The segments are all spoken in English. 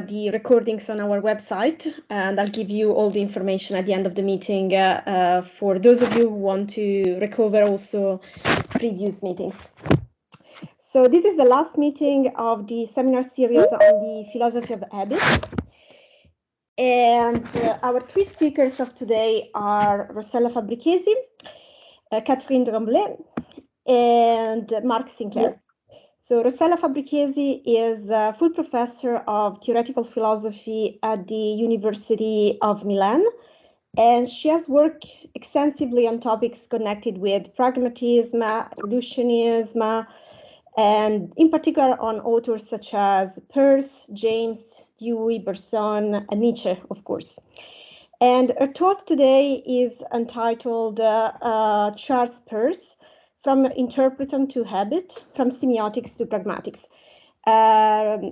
the recordings on our website, and I'll give you all the information at the end of the meeting for those of you who want to recover also previous meetings. So this is the last meeting of the seminar series on the philosophy of habit. And our three speakers of today are Rossella Fabbrichesi, Catherine Dromelet, and Mark Sinclair. So Rossella Fabbrichesi is a full professor of theoretical philosophy at the University of Milan, and she has worked extensively on topics connected with pragmatism, evolutionism, and in particular on authors such as Peirce, James, Dewey, Bergson, and Nietzsche, of course. And her talk today is entitled Charles Peirce, From Interpretant to Habit, From Semiotics to Pragmatics.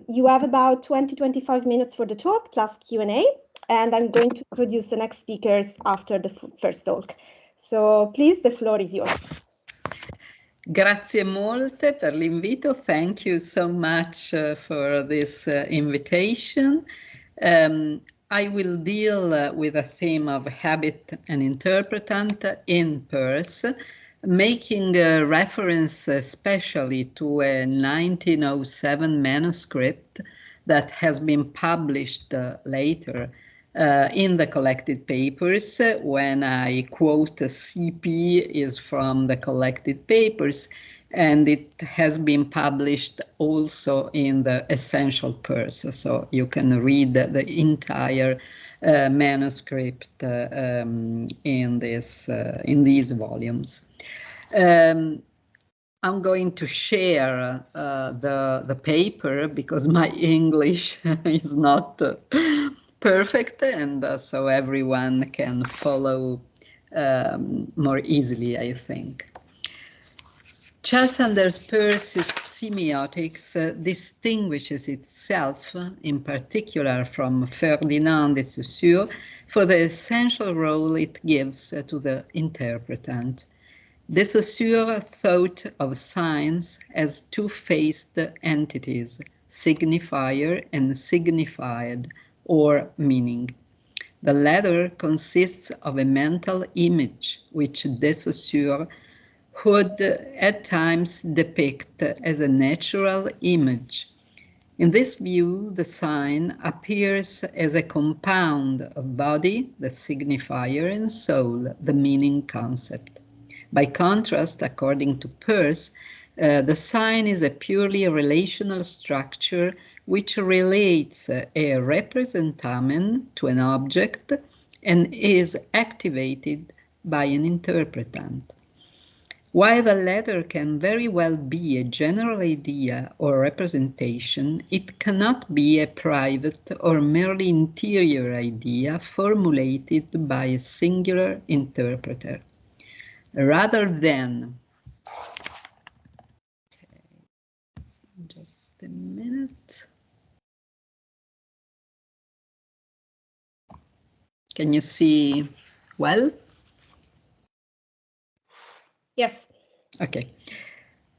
You have about 20-25 minutes for the talk, plus Q&A, and I'm going to introduce the next speakers after the first talk. So please, the floor is yours. Grazie molte per l'invito. Thank you so much for this invitation. I will deal with the theme of habit and interpretant in Peirce, making a reference especially to a 1907 manuscript that has been published later in the collected papers. When I quote CP is from the collected papers, and it has been published also in the Essential Peirce, so you can read the entire manuscript in these volumes. I'm going to share the paper because my English is not perfect, and so everyone can follow more easily, I think. Charles Peirce's semiotics distinguishes itself, in particular from Ferdinand de Saussure, for the essential role it gives to the interpretant. De Saussure thought of signs as two-faced entities, signifier and signified, or meaning. The latter consists of a mental image, which de Saussure would at times depict as a natural image. In this view, the sign appears as a compound of body, the signifier, and soul, the meaning concept. By contrast, according to Peirce, the sign is a purely relational structure which relates a representamen to an object and is activated by an interpretant. While the latter can very well be a general idea or representation, it cannot be a private or merely interior idea formulated by a singular interpreter. Rather than, okay, just a minute. Can you see well? Yes. Okay.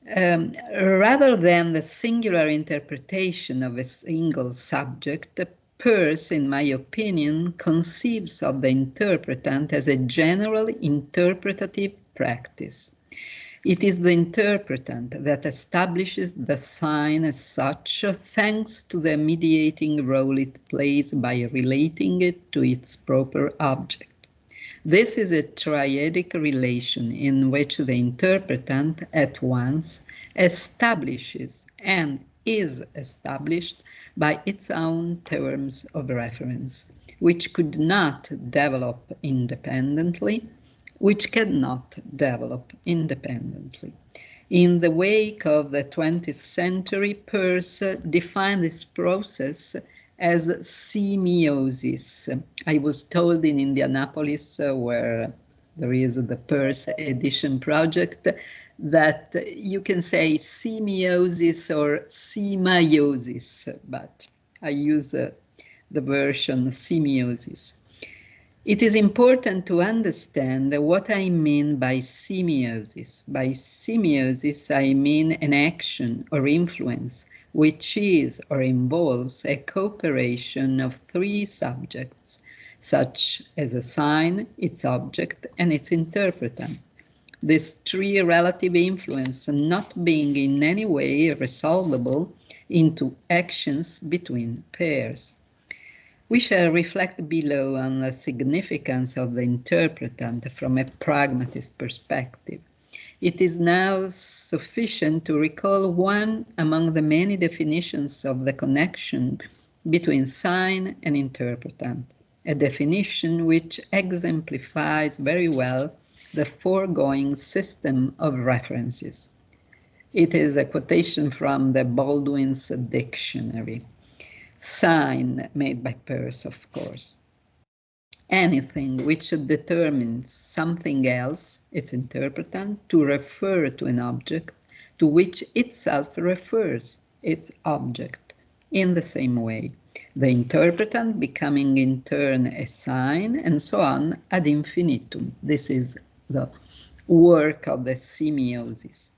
Rather than the singular interpretation of a single subject, Peirce, in my opinion, conceives of the interpretant as a general interpretative practice. It is the interpretant that establishes the sign as such, thanks to the mediating role it plays by relating it to its proper object. This is a triadic relation in which the interpretant at once establishes and is established by its own terms of reference, which could not develop independently, which cannot develop independently. In the wake of the 20th century, Peirce defined this process as semiosis. I was told in Indianapolis, where there is the Peirce edition project, that you can say semiosis or semiosis, but I use the version semiosis. It is important to understand what I mean by semiosis. By semiosis, I mean an action or influence which is or involves a cooperation of three subjects, such as a sign, its object, and its interpretant. This three relative influence not being in any way resolvable into actions between pairs. We shall reflect below on the significance of the interpretant from a pragmatist perspective. It is now sufficient to recall one among the many definitions of the connection between sign and interpretant, a definition which exemplifies very well the foregoing system of references. It is a quotation from the Baldwin's Dictionary. Sign, made by Peirce, of course. Anything which determines something else, its interpretant, to refer to an object to which itself refers, its object, in the same way, the interpretant becoming in turn a sign, and so on ad infinitum. This is the work of the semiosis.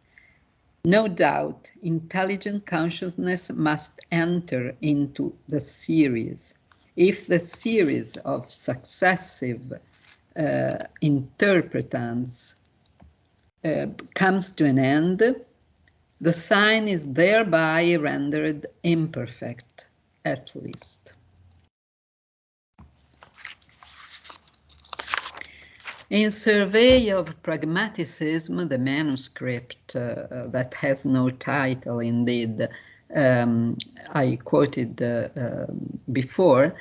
No doubt, intelligent consciousness must enter into the series. If the series of successive interpretants comes to an end, the sign is thereby rendered imperfect, at least. In Survey of Pragmaticism, the manuscript that has no title, indeed, I quoted before,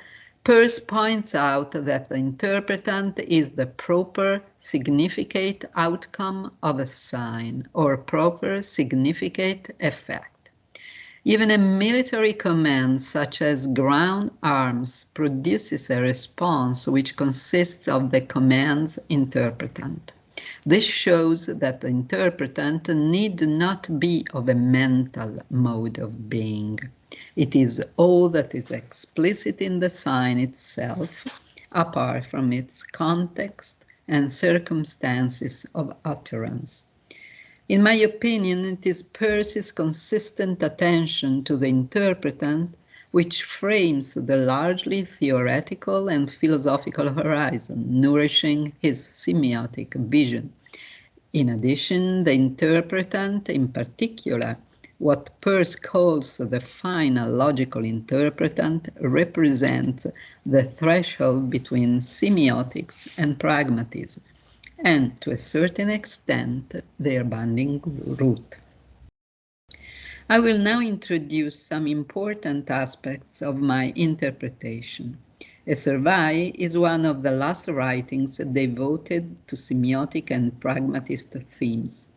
Peirce points out that the interpretant is the proper significate outcome of a sign, or proper significate effect. Even a military command such as ground arms produces a response which consists of the command's interpretant. This shows that the interpretant need not be of a mental mode of being. It is all that is explicit in the sign itself, apart from its context and circumstances of utterance. In my opinion, it is Peirce's consistent attention to the interpretant which frames the largely theoretical and philosophical horizon, nourishing his semiotic vision. In addition, the interpretant, in particular, what Peirce calls the final logical interpretant, represents the threshold between semiotics and pragmatism, and to a certain extent their binding root. I will now introduce some important aspects of my interpretation. A Survey is one of the last writings devoted to semiotic and pragmatist themes.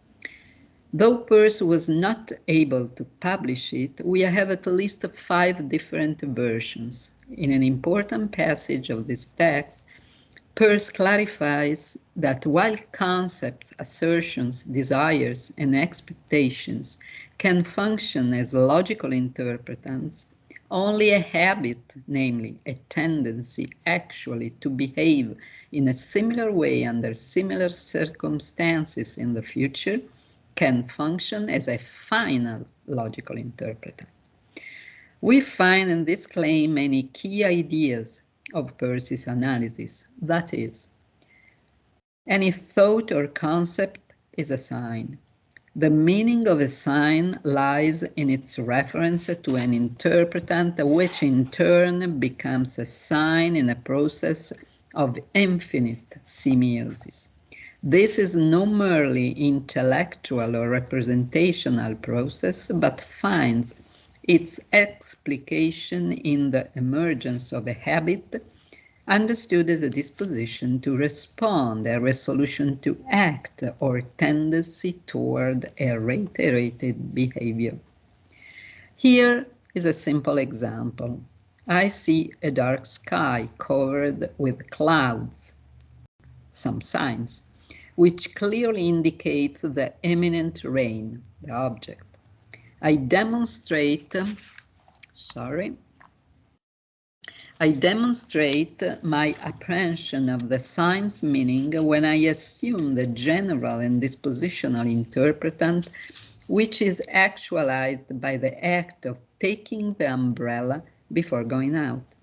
Though Peirce was not able to publish it, we have at least 5 different versions. In an important passage of this text, Peirce clarifies that while concepts, assertions, desires, and expectations can function as logical interpretants, only a habit, namely a tendency actually to behave in a similar way under similar circumstances in the future, can function as a final logical interpretant. We find in this claim many key ideas of Peirce's analysis. That is, any thought or concept is a sign. The meaning of a sign lies in its reference to an interpretant, which in turn becomes a sign in a process of infinite semiosis. This is no merely intellectual or representational process, but finds its explication in the emergence of a habit, understood as a disposition to respond, a resolution to act, or tendency toward a reiterated behavior. Here is a simple example. I see a dark sky covered with clouds, some signs, which clearly indicates the imminent rain, the object. I demonstrate my apprehension of the sign's meaning when I assume the general and dispositional interpretant, which is actualized by the act of taking the umbrella before going out.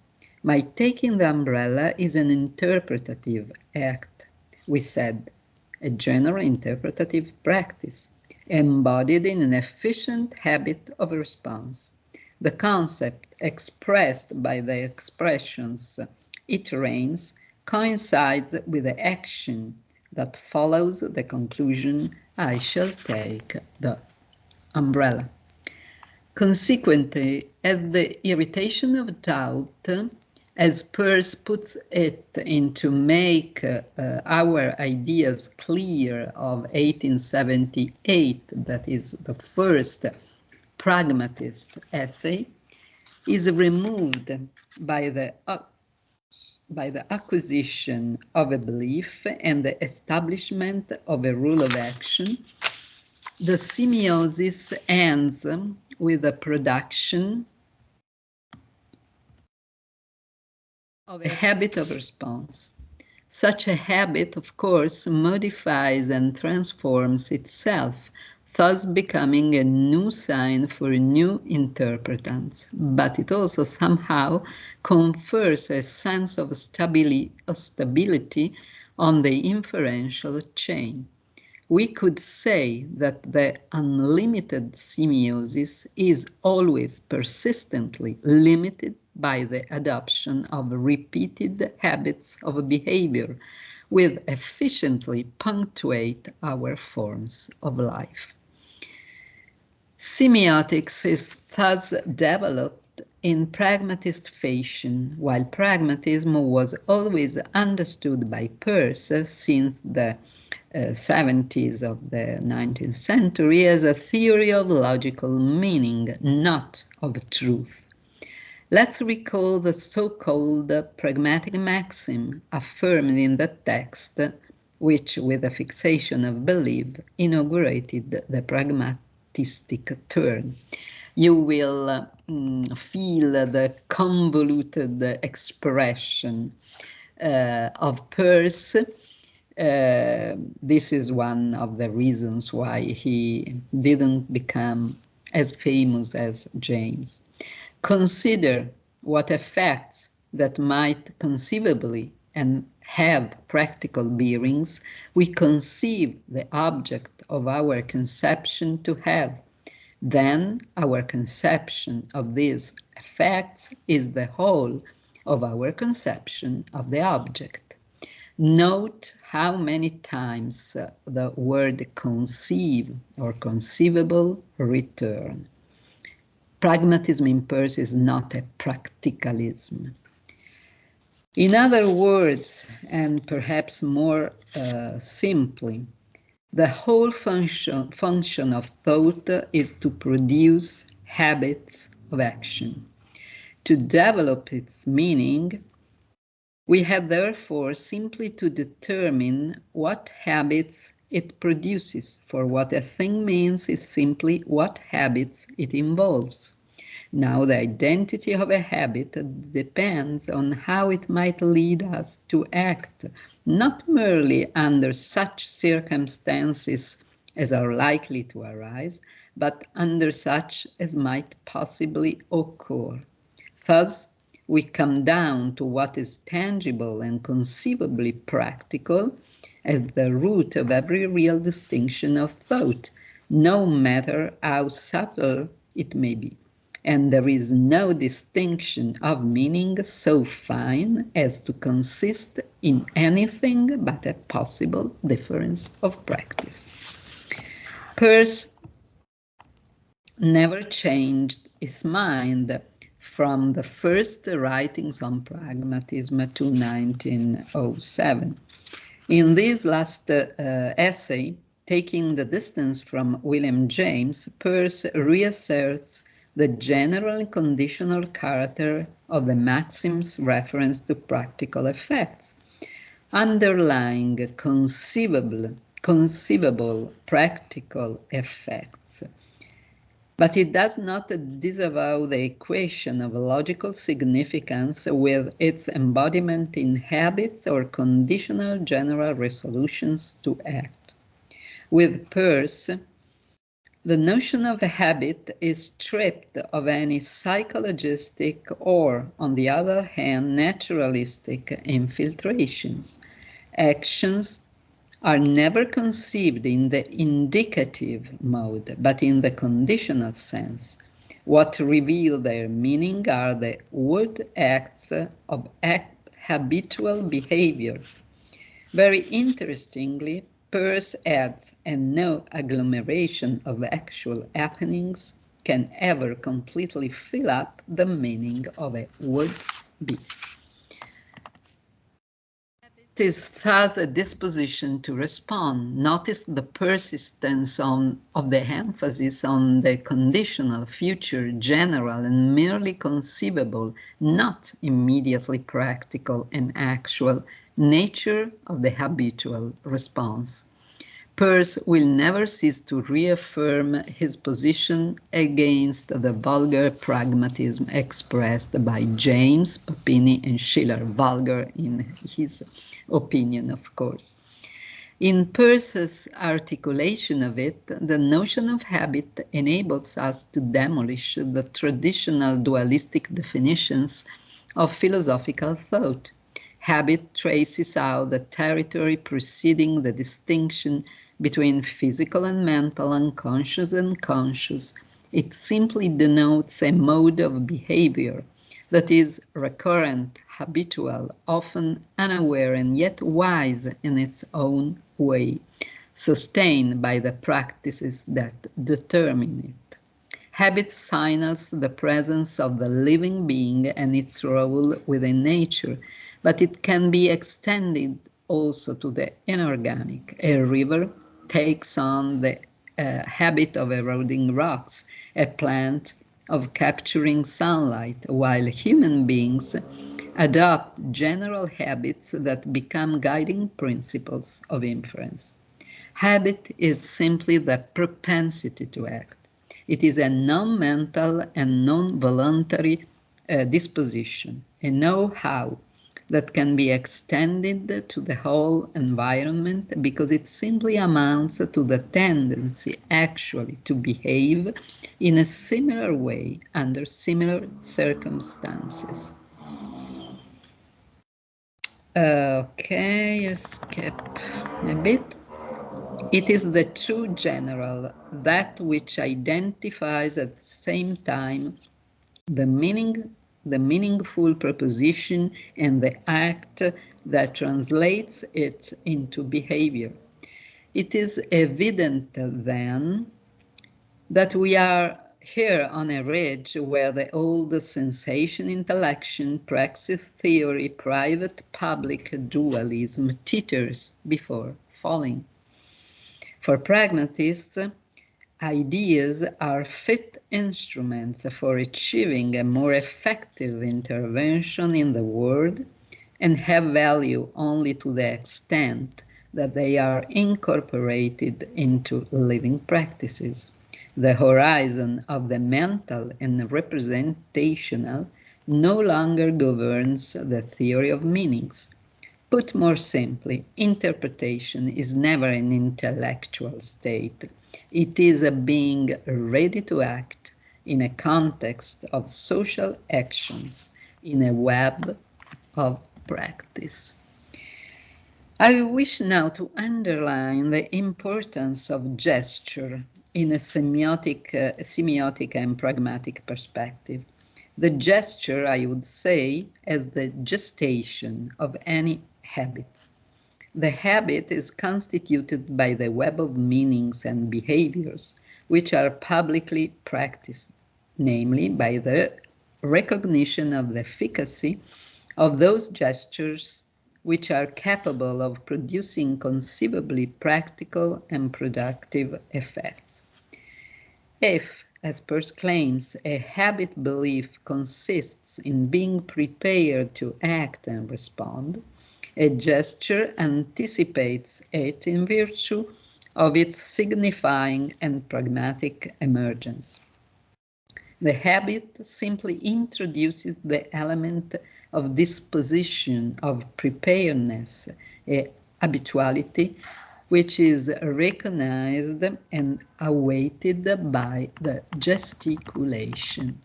My taking the umbrella is an interpretative act, we said, a general interpretative practice, embodied in an efficient habit of response. The concept expressed by the expressions "it rains" coincides with the action that follows the conclusion "I shall take the umbrella." Consequently, as the irritation of doubt, as Peirce puts it, into make our ideas clear of 1878, that is the first pragmatist essay, is removed by the acquisition of a belief and the establishment of a rule of action, the semiosis ends with the production of a habit of response. Such a habit, of course, modifies and transforms itself, thus becoming a new sign for new interpretants. But it also somehow confers a sense of stability on the inferential chain. We could say that the unlimited semiosis is always persistently limited by the adoption of repeated habits of behavior, which efficiently punctuate our forms of life. Semiotics is thus developed in pragmatist fashion, while pragmatism was always understood by Peirce since the 70s of the 19th century as a theory of logical meaning, not of truth. Let's recall the so-called pragmatic maxim affirmed in the text, which, with the fixation of belief, inaugurated the pragmatistic turn. You will feel the convoluted expression of Peirce. This is one of the reasons why he didn't become as famous as James. Consider what effects that might conceivably and have practical bearings we conceive the object of our conception to have. Then our conception of these effects is the whole of our conception of the object. Note how many times the word conceive or conceivable return. Pragmatism in Peirce is not a practicalism. In other words, and perhaps more simply, the whole function of thought is to produce habits of action. To develop its meaning, we have therefore simply to determine what habits it produces, for what a thing means is simply what habits it involves. Now, the identity of a habit depends on how it might lead us to act, not merely under such circumstances as are likely to arise, but under such as might possibly occur. Thus, we come down to what is tangible and conceivably practical as the root of every real distinction of thought, no matter how subtle it may be. And there is no distinction of meaning so fine as to consist in anything but a possible difference of practice. Peirce never changed his mind from the first writings on pragmatism to 1907. In this last essay, taking the distance from William James, Peirce reasserts the general and conditional character of the maxim's reference to practical effects, underlying conceivable practical effects. But it does not disavow the equation of logical significance with its embodiment in habits or conditional general resolutions to act. With Peirce, The notion of a habit is stripped of any psychologistic or, on the other hand, naturalistic infiltrations. Actions are never conceived in the indicative mode, but in the conditional sense. What reveal their meaning are the word acts of habitual behavior. Very interestingly, Peirce adds, and no agglomeration of actual happenings can ever completely fill up the meaning of a would be. It is thus a disposition to respond. Notice the persistence of the emphasis on the conditional, future, general, and merely conceivable, not immediately practical and actual, nature of the habitual response. Peirce will never cease to reaffirm his position against the vulgar pragmatism expressed by James, Papini, and Schiller, vulgar in his opinion, of course. In Peirce's articulation of it, the notion of habit enables us to demolish the traditional dualistic definitions of philosophical thought. Habit traces out the territory preceding the distinction between physical and mental, unconscious and conscious. It simply denotes a mode of behavior that is recurrent, habitual, often unaware and yet wise in its own way, sustained by the practices that determine it. Habit signals the presence of the living being and its role within nature, but it can be extended also to the inorganic. A river takes on the habit of eroding rocks, a plant of capturing sunlight, while human beings adopt general habits that become guiding principles of inference. Habit is simply the propensity to act. It is a non-mental and non-voluntary disposition, a know-how that can be extended to the whole environment because it simply amounts to the tendency actually to behave in a similar way under similar circumstances. Okay, skip a bit. It is the true general, that which identifies at the same time the meaningful proposition and the act that translates it into behavior. It is evident then that we are here on a ridge where the old sensation intellection, praxis theory, private public dualism teeters before falling. For pragmatists, ideas are fit instruments for achieving a more effective intervention in the world and have value only to the extent that they are incorporated into living practices. The horizon of the mental and representational no longer governs the theory of meanings. Put more simply, interpretation is never an intellectual state. It is a being ready to act in a context of social actions, in a web of practice. I wish now to underline the importance of gesture in a semiotic and pragmatic perspective. The gesture, I would say, as the gestation of any habit. The habit is constituted by the web of meanings and behaviors which are publicly practiced, namely by the recognition of the efficacy of those gestures which are capable of producing conceivably practical and productive effects. If, as Peirce claims, a habit belief consists in being prepared to act and respond, a gesture anticipates it in virtue of its signifying and pragmatic emergence. The habit simply introduces the element of disposition, of preparedness, a habituality, which is recognized and awaited by the gesticulation.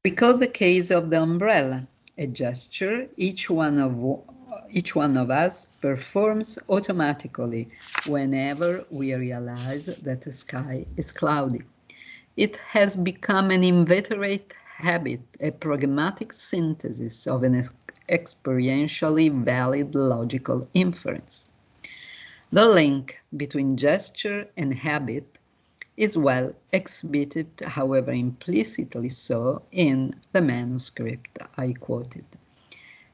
Recall the case of the umbrella, a gesture each one of us performs automatically whenever we realize that the sky is cloudy. It has become an inveterate habit, a pragmatic synthesis of an experientially valid logical inference. The link between gesture and habit is well exhibited, however implicitly so, in the manuscript I quoted.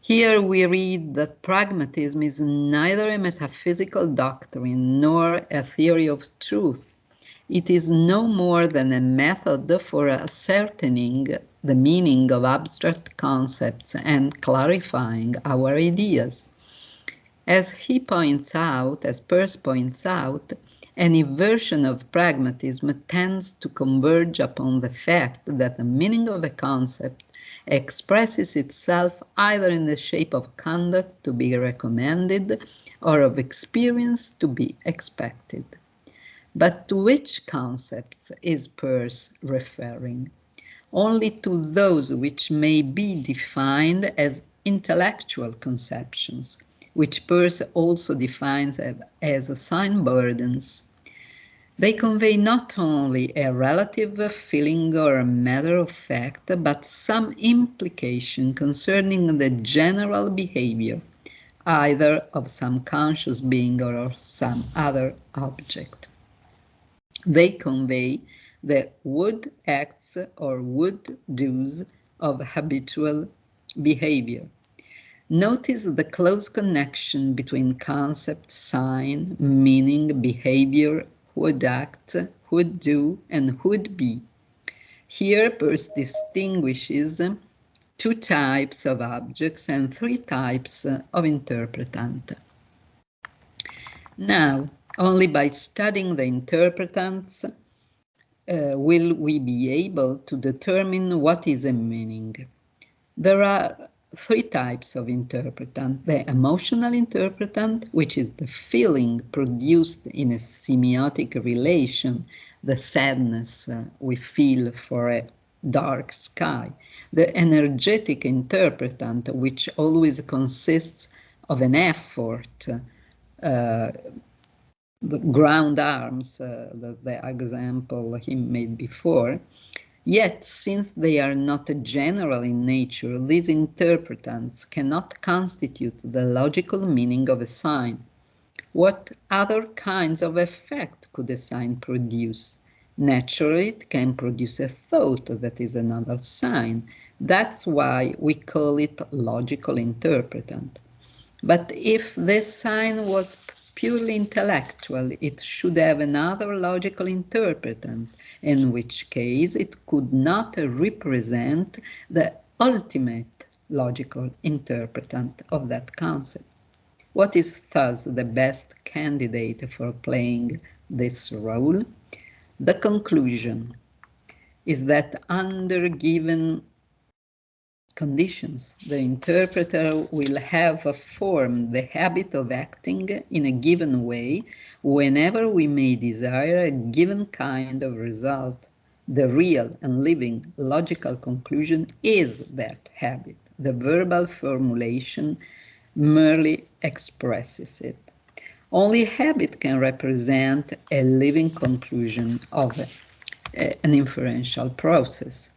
Here we read that pragmatism is neither a metaphysical doctrine nor a theory of truth. It is no more than a method for ascertaining the meaning of abstract concepts and clarifying our ideas. As Peirce points out, any version of pragmatism tends to converge upon the fact that the meaning of a concept expresses itself either in the shape of conduct to be recommended or of experience to be expected. But to which concepts is Peirce referring? Only to those which may be defined as intellectual conceptions, which Peirce also defines as sign burdens. They convey not only a relative feeling or a matter of fact, but some implication concerning the general behavior, either of some conscious being or of some other object. They convey the would acts or would do's of habitual behavior. Notice the close connection between concept, sign, meaning, behavior, would act, would do, and would be. Here Peirce distinguishes two types of objects and three types of interpretant. Now, only by studying the interpretants will we be able to determine what is a meaning. There are three types of interpretant. The emotional interpretant, which is the feeling produced in a semiotic relation, the sadness we feel for a dark sky. The energetic interpretant, which always consists of an effort, the ground arms, the example he made before. Yet, since they are not general in nature, these interpretants cannot constitute the logical meaning of a sign. What other kinds of effect could a sign produce? Naturally, it can produce a thought that is another sign. That's why we call it logical interpretant. But if this sign was purely intellectual, it should have another logical interpretant, in which case it could not represent the ultimate logical interpretant of that concept. What is thus the best candidate for playing this role? The conclusion is that under given conditions, the interpreter will have formed the habit of acting in a given way whenever we may desire a given kind of result. The real and living logical conclusion is that habit. The verbal formulation merely expresses it. Only habit can represent a living conclusion of an inferential process.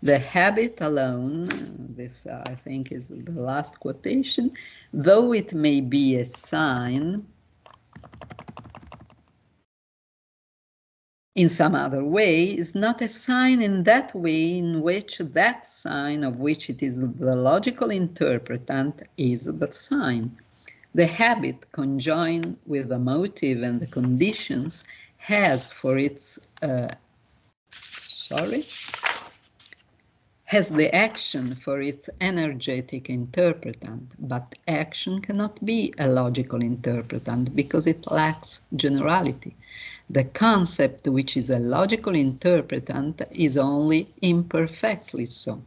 The habit alone, this I think is the last quotation, though it may be a sign in some other way, is not a sign in that way in which that sign of which it is the logical interpretant is the sign. The habit conjoined with the motive and the conditions has for its has the action for its energetic interpretant, but action cannot be a logical interpretant because it lacks generality. The concept which is a logical interpretant is only imperfectly so.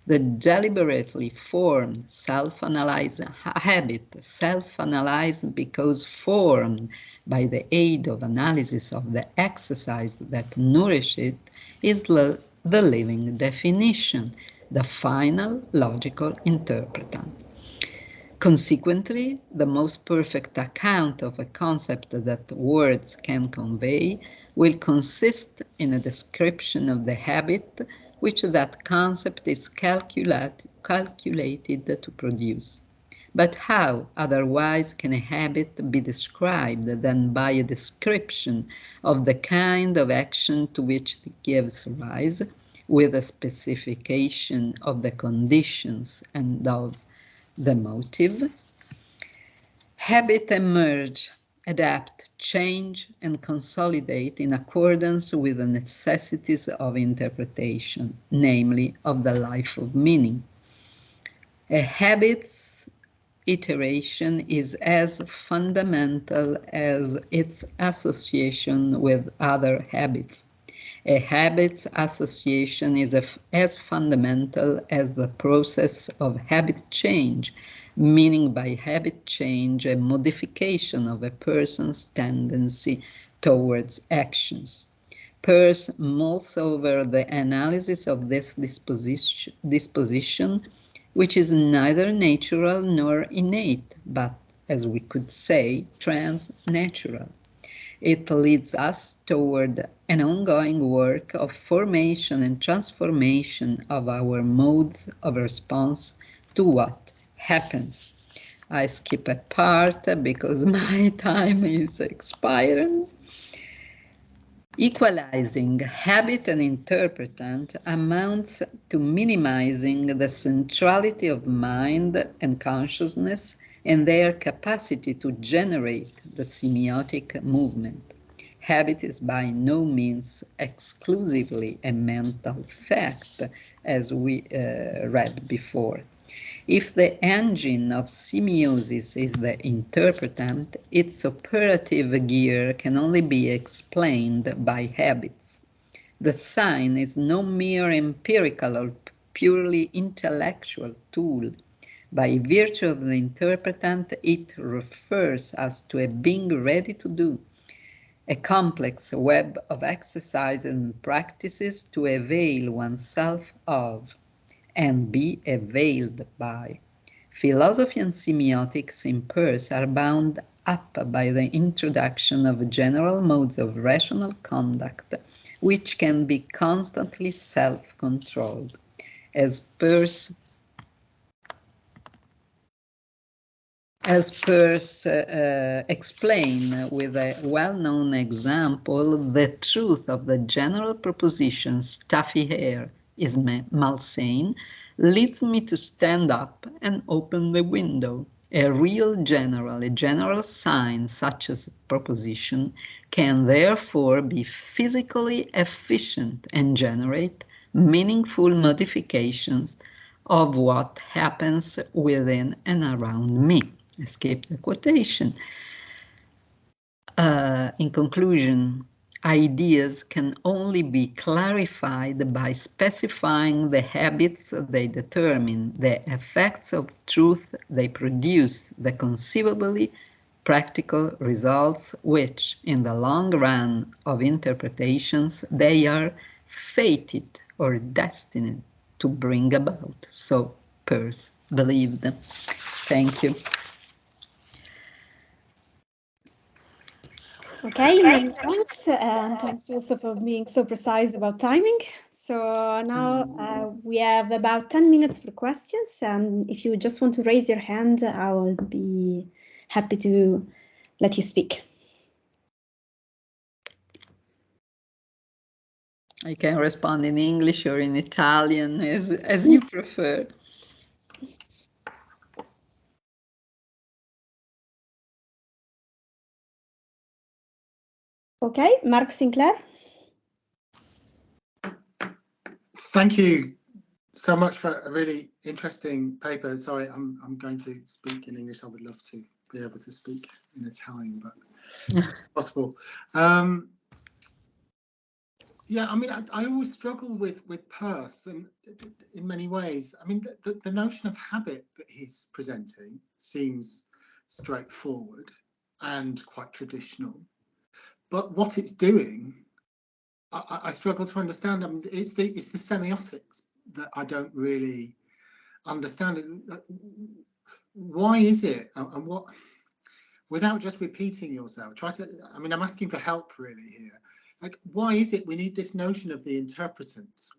The deliberately formed self-analyze habit, self-analyzed because formed by the aid of analysis of the exercise that nourish it, is the living definition, the final logical interpretant. Consequently, the most perfect account of a concept that words can convey will consist in a description of the habit which that concept is calculated to produce. But how otherwise can a habit be described than by a description of the kind of action to which it gives rise, with a specification of the conditions and of the motive? Habit emerge, adapt, change, and consolidate in accordance with the necessities of interpretation, namely of the life of meaning. A habit's iteration is as fundamental as its association with other habits. A habit's association is as fundamental as the process of habit change, meaning by habit change a modification of a person's tendency towards actions. Peirce mulls over the analysis of this disposition, which is neither natural nor innate, but, as we could say, transnatural. It leads us toward an ongoing work of formation and transformation of our modes of response to what happens. I skip a part because my time is expiring. Equalizing habit and interpretant amounts to minimizing the centrality of mind and consciousness and their capacity to generate the semiotic movement. Habit is by no means exclusively a mental fact, as we read before. If the engine of semiosis is the interpretant, its operative gear can only be explained by habits. The sign is no mere empirical or purely intellectual tool. By virtue of the interpretant, it refers us to a being ready to do, a complex web of exercises and practices to avail oneself of and be availed by. Philosophy and semiotics in Peirce are bound up by the introduction of general modes of rational conduct, which can be constantly self-controlled. As Peirce explained with a well-known example, the truth of the general proposition stuffy hair is malsane leads me to stand up and open the window. A general sign such as proposition can therefore be physically efficient and generate meaningful modifications of what happens within and around me. Escape the quotation. In conclusion, ideas can only be clarified by specifying the habits they determine, the effects of truth they produce, the conceivably practical results which, in the long run of interpretations, they are fated or destined to bring about. So Peirce believed. Thank you. Okay, many thanks, and thanks also for being so precise about timing. So now we have about 10 minutes for questions, and if you just want to raise your hand, I will be happy to let you speak. I can respond in English or in Italian, as you prefer. Okay, Mark Sinclair. Thank you so much for a really interesting paper. Sorry, I'm going to speak in English. I would love to be able to speak in Italian, but it's possible. Yeah, I mean, I always struggle with Peirce, and in many ways, I mean, the notion of habit that he's presenting seems straightforward and quite traditional, but what it's doing, I struggle to understand. I mean, it's the semiotics that I don't really understand. Why is it, and what? Without just repeating yourself, try to. I mean, I'm asking for help really here. Like, why is it we need this notion of the interpretant?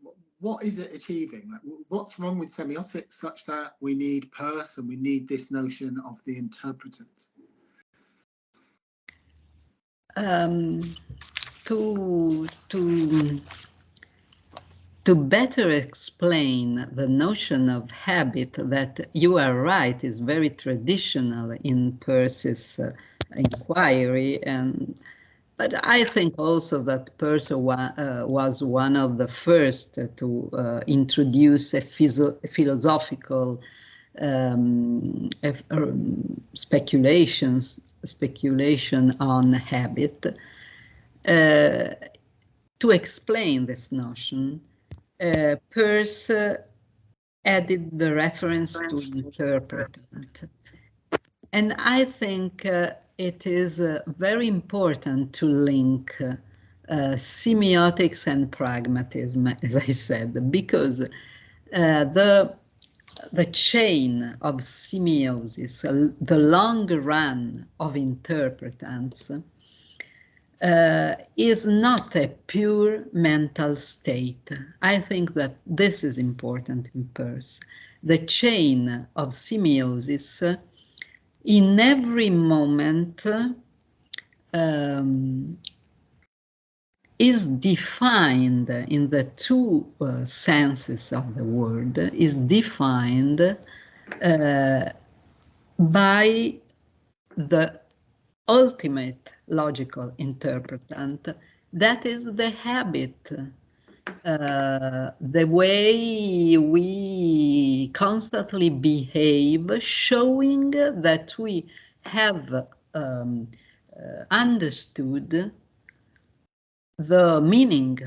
What is it achieving? Like, what's wrong with semiotics such that we need Peirce and we need this notion of the interpretant? To better explain the notion of habit that you are right is very traditional in Peirce's inquiry, but I think also that Peirce was one of the first to introduce a philosophical speculation on habit. To explain this notion, Peirce added the reference to interpretant. And I think it is very important to link semiotics and pragmatism, as I said, because the chain of semiosis, the long run of interpretants, is not a pure mental state. I think that this is important in Peirce. The chain of semiosis in every moment is defined in the two senses of the word, is defined by the ultimate logical interpretant, that is the habit, the way we constantly behave, showing that we have understood the meaning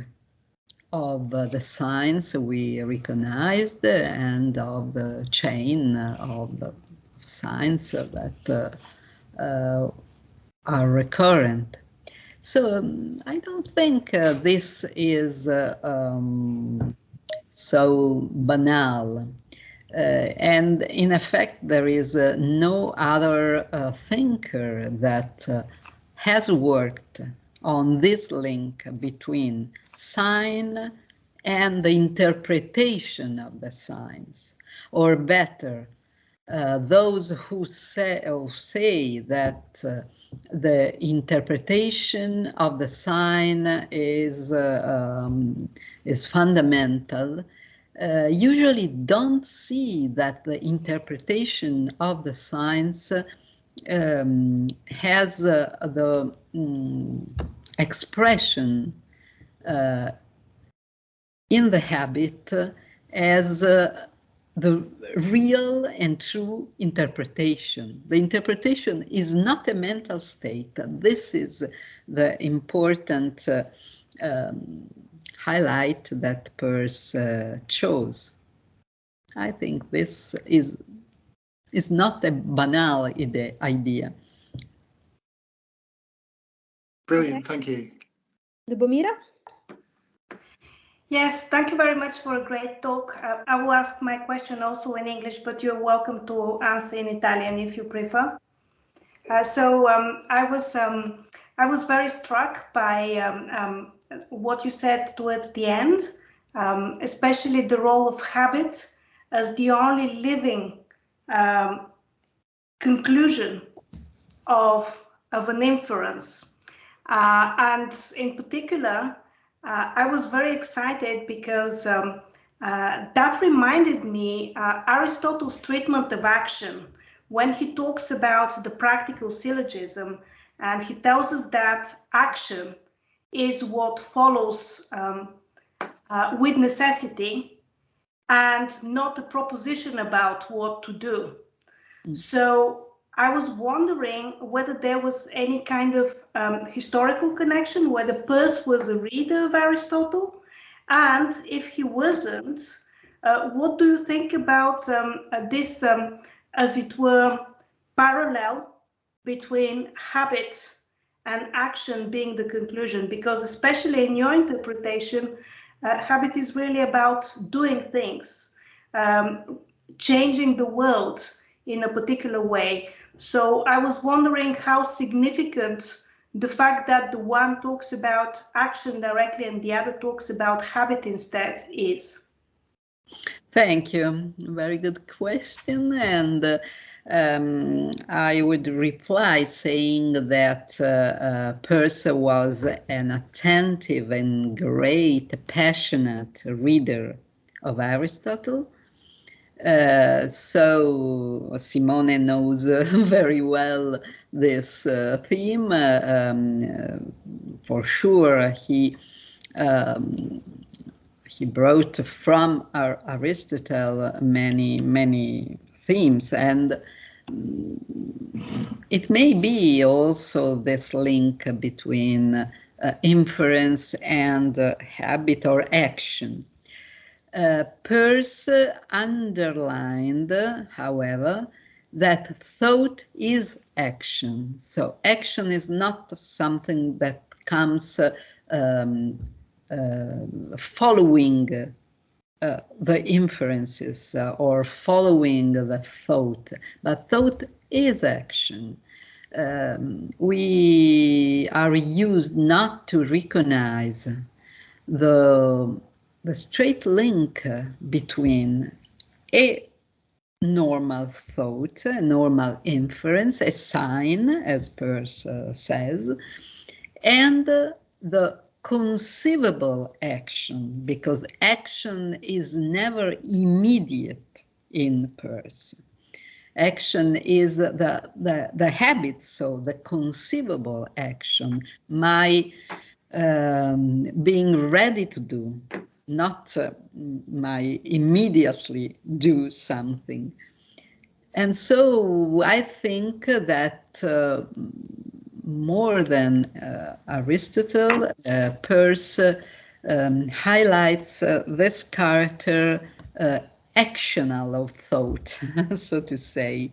of the signs we recognized and of the chain of signs that are recurrent. So I don't think this is so banal. And in effect, there is no other thinker that has worked on this link between sign and the interpretation of the signs, or better, those who say that the interpretation of the sign is fundamental, usually don't see that the interpretation of the signs has the expression in the habit as the real and true interpretation. The interpretation is not a mental state. This is the important highlight that Peirce chose. I think this is not a banal idea. Brilliant, thank you. Lubomira? Yes, thank you very much for a great talk. I will ask my question also in English, but you're welcome to answer in Italian if you prefer. I was very struck by what you said towards the end, especially the role of habit as the only living conclusion of an inference. And in particular, I was very excited because that reminded me Aristotle's treatment of action when he talks about the practical syllogism, and he tells us that action is what follows with necessity and not a proposition about what to do. So I was wondering whether there was any kind of historical connection, whether Peirce was a reader of Aristotle, and if he wasn't, what do you think about this, as it were, parallel between habit and action being the conclusion? Because especially in your interpretation, habit is really about doing things, changing the world in a particular way. So I was wondering how significant the fact that the one talks about action directly and the other talks about habit instead is. Thank you. Very good question. And I would reply saying that Peirce was an attentive and great, passionate reader of Aristotle. So Simone knows very well this theme. For sure, he brought from Aristotle many themes, and it may be also this link between inference and habit or action. Peirce underlined, however, that thought is action. So action is not something that comes following the inferences or following the thought, but thought is action. We are used not to recognize the straight link between a normal thought, a normal inference, a sign, as Peirce says, and the conceivable action, because action is never immediate in Peirce. Action is the habit, so the conceivable action, my being ready to do, not my immediately do something. And so I think that more than Aristotle, Peirce highlights this character actional of thought, so to say,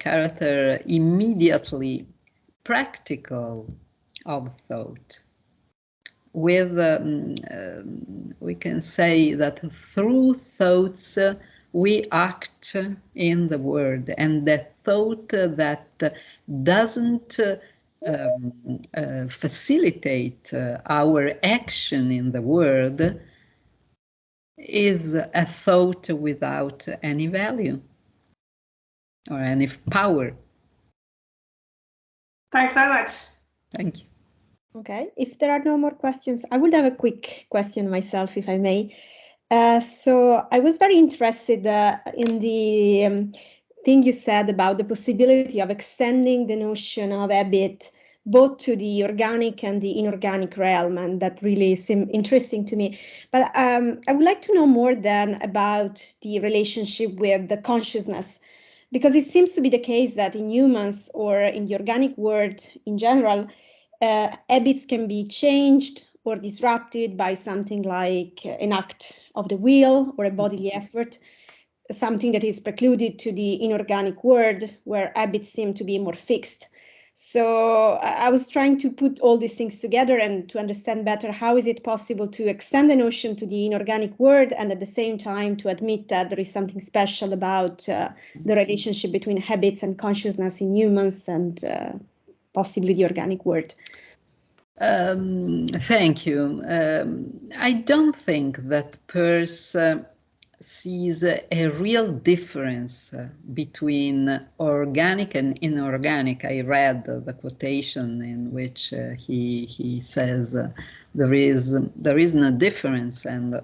character immediately practical of thought. With, we can say that through thoughts we act in the world, and that thought that doesn't facilitate our action in the world is a thought without any value or any power. Thanks very much. Thank you. Okay, if there are no more questions, I would have a quick question myself, if I may. So I was very interested in the thing you said about the possibility of extending the notion of habit both to the organic and the inorganic realm, and that really seemed interesting to me. But I would like to know more then about the relationship with the consciousness, because it seems to be the case that in humans or in the organic world in general, habits can be changed or disrupted by something like an act of the will or a bodily effort, something that is precluded to the inorganic world where habits seem to be more fixed. So I was trying to put all these things together and to understand better how is it possible to extend the notion to the inorganic world and at the same time to admit that there is something special about the relationship between habits and consciousness in humans and possibly the organic world. Thank you. I don't think that Peirce sees a real difference between organic and inorganic. I read the quotation in which he says there is no difference, and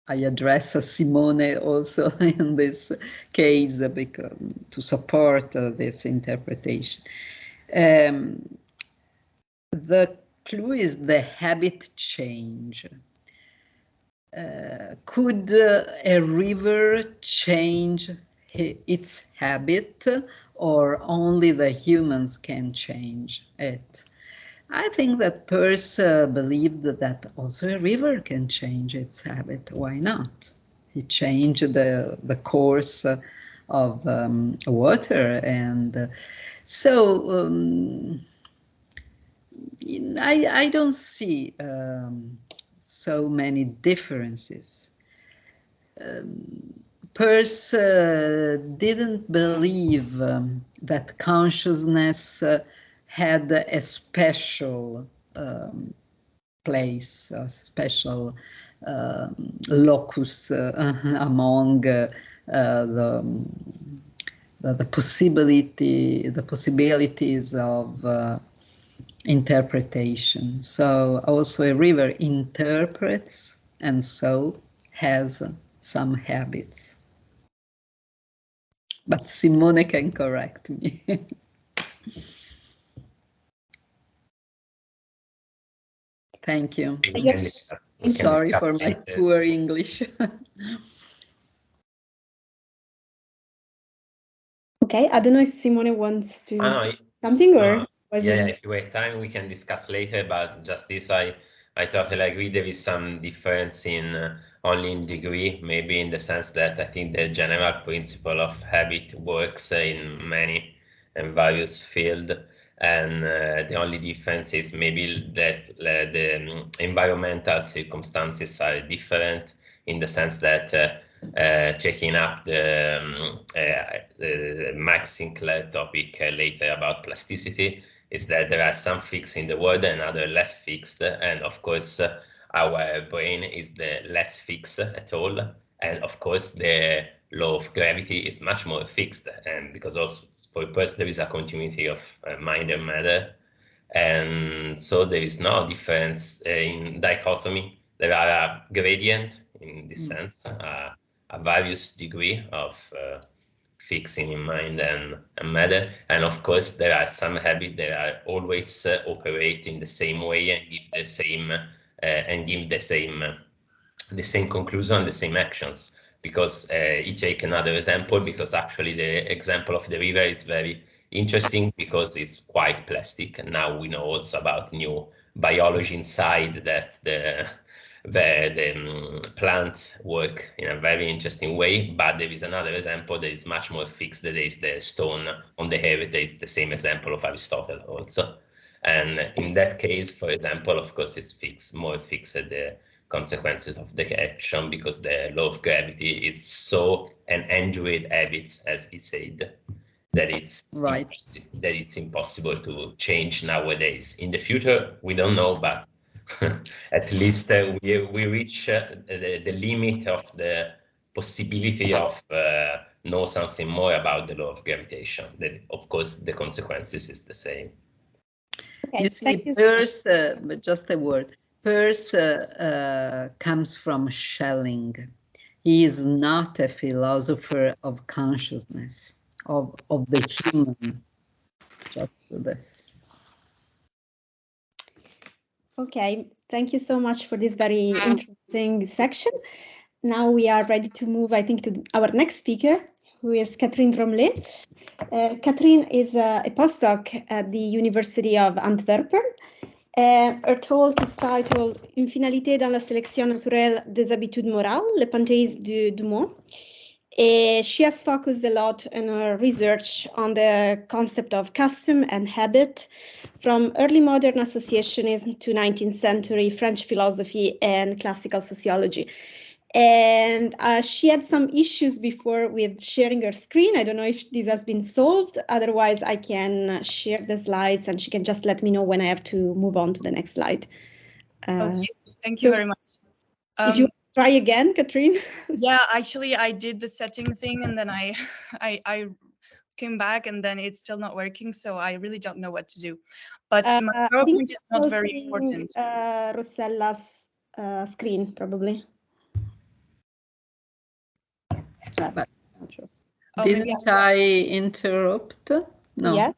I address Simone also in this case because, to support this interpretation. The clue is the habit change. Could a river change its habit, or only the humans can change it. I think that Peirce believed that also a river can change its habit. Why not? He changed the course of water, and so I don't see so many differences. Peirce didn't believe that consciousness had a special place, a special locus among the possibilities of interpretation. So also a river interprets and so has some habits. But Simone can correct me. Thank you. Yes. Sorry for my poor English. Okay, I don't know if Simone wants to say something or yeah, if you have time, we can discuss later. But just this, I totally agree. There is some difference in only in degree, maybe in the sense that I think the general principle of habit works in many and various fields, and the only difference is maybe that the environmental circumstances are different in the sense that checking up the Max Sinclair topic later about plasticity is that there are some fixed in the world and other less fixed, and of course our brain is the less fixed at all, and of course the law of gravity is much more fixed, and because also for Peirce there is a continuity of mind and matter, and so there is no difference in dichotomy. There are a gradient in this sense, a various degree of fixing in mind and matter, and of course there are some habits that are always operate in the same way and give the same conclusion, the same actions. Because you take another example, because actually the example of the river is very interesting because it's quite plastic, and now we know also about new biology inside that the plants work in a very interesting way. But there is another example that is much more fixed, that is the stone on the heritage. It's the same example of Aristotle also, and in that case, for example, of course it's fixed, more fixed the consequences of the action, because the law of gravity is so an endured habit, as he said, that it's right. That it's impossible to change nowadays. In the future, we don't know, but at least we reach the limit of the possibility of know something more about the law of gravitation. That, of course, the consequences is the same. Okay, you see, Peirce, but just a word, Peirce comes from Schelling. He is not a philosopher of consciousness, of the human, just this. Okay, thank you so much for this very interesting section. Now we are ready to move, I think, to our next speaker, who is Catherine Dromelet. Catherine is a postdoc at the University of Antwerp. Her talk is titled Une finalité dans la sélection naturelle des habitudes morales, le panthéisme du monde. She has focused a lot in her research on the concept of custom and habit, from early modern associationism to 19th century French philosophy and classical sociology. And she had some issues before with sharing her screen. I don't know if this has been solved. Otherwise, I can share the slides and she can just let me know when I have to move on to the next slide. Okay, thank you very much. If you try again, Catherine. Yeah, actually, I did the setting thing and then I came back and then it's still not working. So I really don't know what to do. But my PowerPoint is not very important. Rossella's screen, probably. But didn't I interrupt? No. Yes.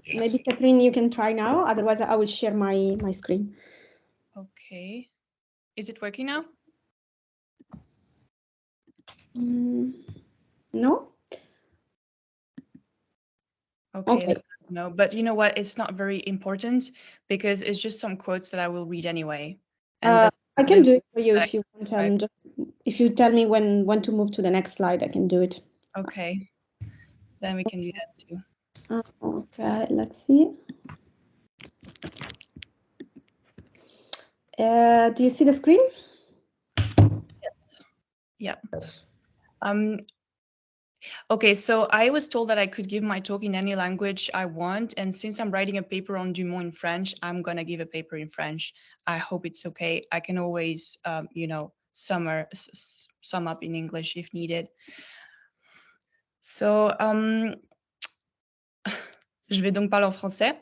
Maybe Catherine, you can try now. Otherwise, I will share my screen. Okay. Is it working now? No. Okay. No, but you know what? It's not very important because it's just some quotes that I will read anyway. And I can do it for you if you want. Just if you tell me when to move to the next slide, I can do it. Okay. Then we can do that too. Okay, let's see. Do you see the screen? Yes. Yeah. Yes. Okay, so I was told that I could give my talk in any language I want, and since I'm writing a paper on Dumont in French, I'm gonna give a paper in French. I hope it's okay. I can always, you know, sum up in English if needed. So, je vais donc parler en français.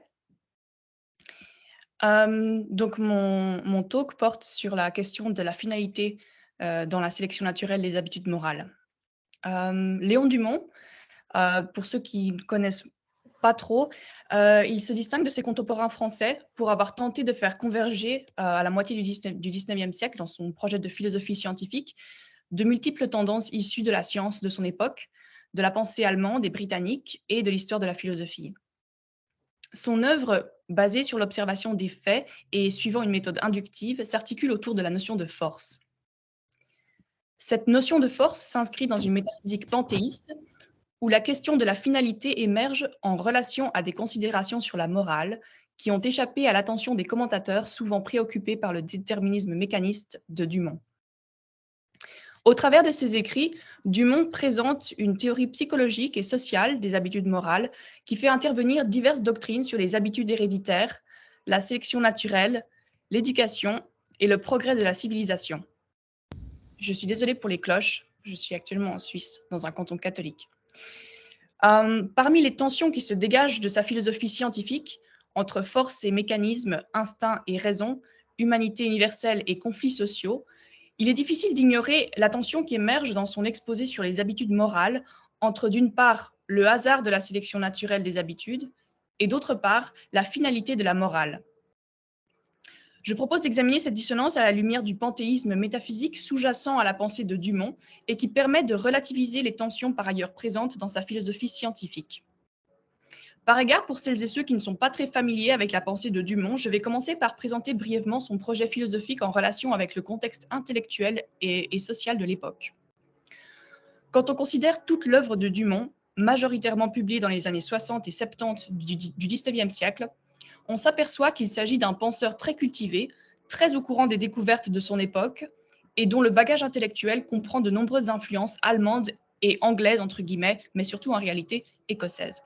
Donc mon talk porte sur la question de la finalité dans la sélection naturelle des habitudes morales. Léon Dumont, pour ceux qui ne connaissent pas trop, il se distingue de ses contemporains français pour avoir tenté de faire converger à la moitié du 19e siècle, dans son projet de philosophie scientifique, de multiples tendances issues de la science de son époque, de la pensée allemande et britannique et de l'histoire de la philosophie. Son œuvre, basée sur l'observation des faits et suivant une méthode inductive, s'articule autour de la notion de force. Cette notion de force s'inscrit dans une métaphysique panthéiste où la question de la finalité émerge en relation à des considérations sur la morale qui ont échappé à l'attention des commentateurs souvent préoccupés par le déterminisme mécaniste de Dumont. Au travers de ses écrits, Dumont présente une théorie psychologique et sociale des habitudes morales qui fait intervenir diverses doctrines sur les habitudes héréditaires, la sélection naturelle, l'éducation et le progrès de la civilisation. Je suis désolée pour les cloches, je suis actuellement en Suisse, dans un canton catholique. Parmi les tensions qui se dégagent de sa philosophie scientifique, entre force et mécanisme, instinct et raison, humanité universelle et conflits sociaux, il est difficile d'ignorer la tension qui émerge dans son exposé sur les habitudes morales entre, d'une part, le hasard de la sélection naturelle des habitudes et, d'autre part, la finalité de la morale. Je propose d'examiner cette dissonance à la lumière du panthéisme métaphysique sous-jacent à la pensée de Dumont et qui permet de relativiser les tensions par ailleurs présentes dans sa philosophie scientifique. Par égard pour celles et ceux qui ne sont pas très familiers avec la pensée de Dumont, je vais commencer par présenter brièvement son projet philosophique en relation avec le contexte intellectuel et social de l'époque. Quand on considère toute l'œuvre de Dumont, majoritairement publiée dans les années 60 et 70 du XIXe siècle, on s'aperçoit qu'il s'agit d'un penseur très cultivé, très au courant des découvertes de son époque, et dont le bagage intellectuel comprend de nombreuses influences allemandes et anglaises, entre guillemets, mais surtout en réalité écossaises.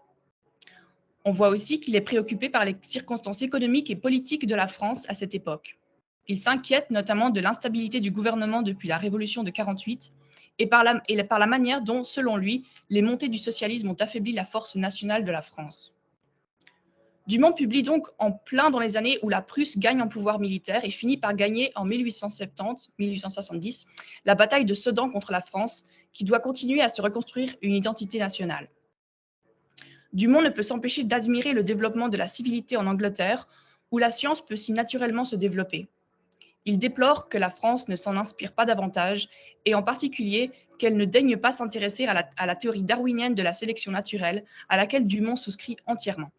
On voit aussi qu'il est préoccupé par les circonstances économiques et politiques de la France à cette époque. Il s'inquiète notamment de l'instabilité du gouvernement depuis la Révolution de 1948 et par la manière dont, selon lui, les montées du socialisme ont affaibli la force nationale de la France. Dumont publie donc en plein dans les années où la Prusse gagne en pouvoir militaire et finit par gagner en 1870 la bataille de Sedan contre la France, qui doit continuer à se reconstruire une identité nationale. Dumont ne peut s'empêcher d'admirer le développement de la civilité en Angleterre, où la science peut si naturellement se développer. Il déplore que la France ne s'en inspire pas davantage, et en particulier qu'elle ne daigne pas s'intéresser à la théorie darwinienne de la sélection naturelle, à laquelle Dumont souscrit entièrement.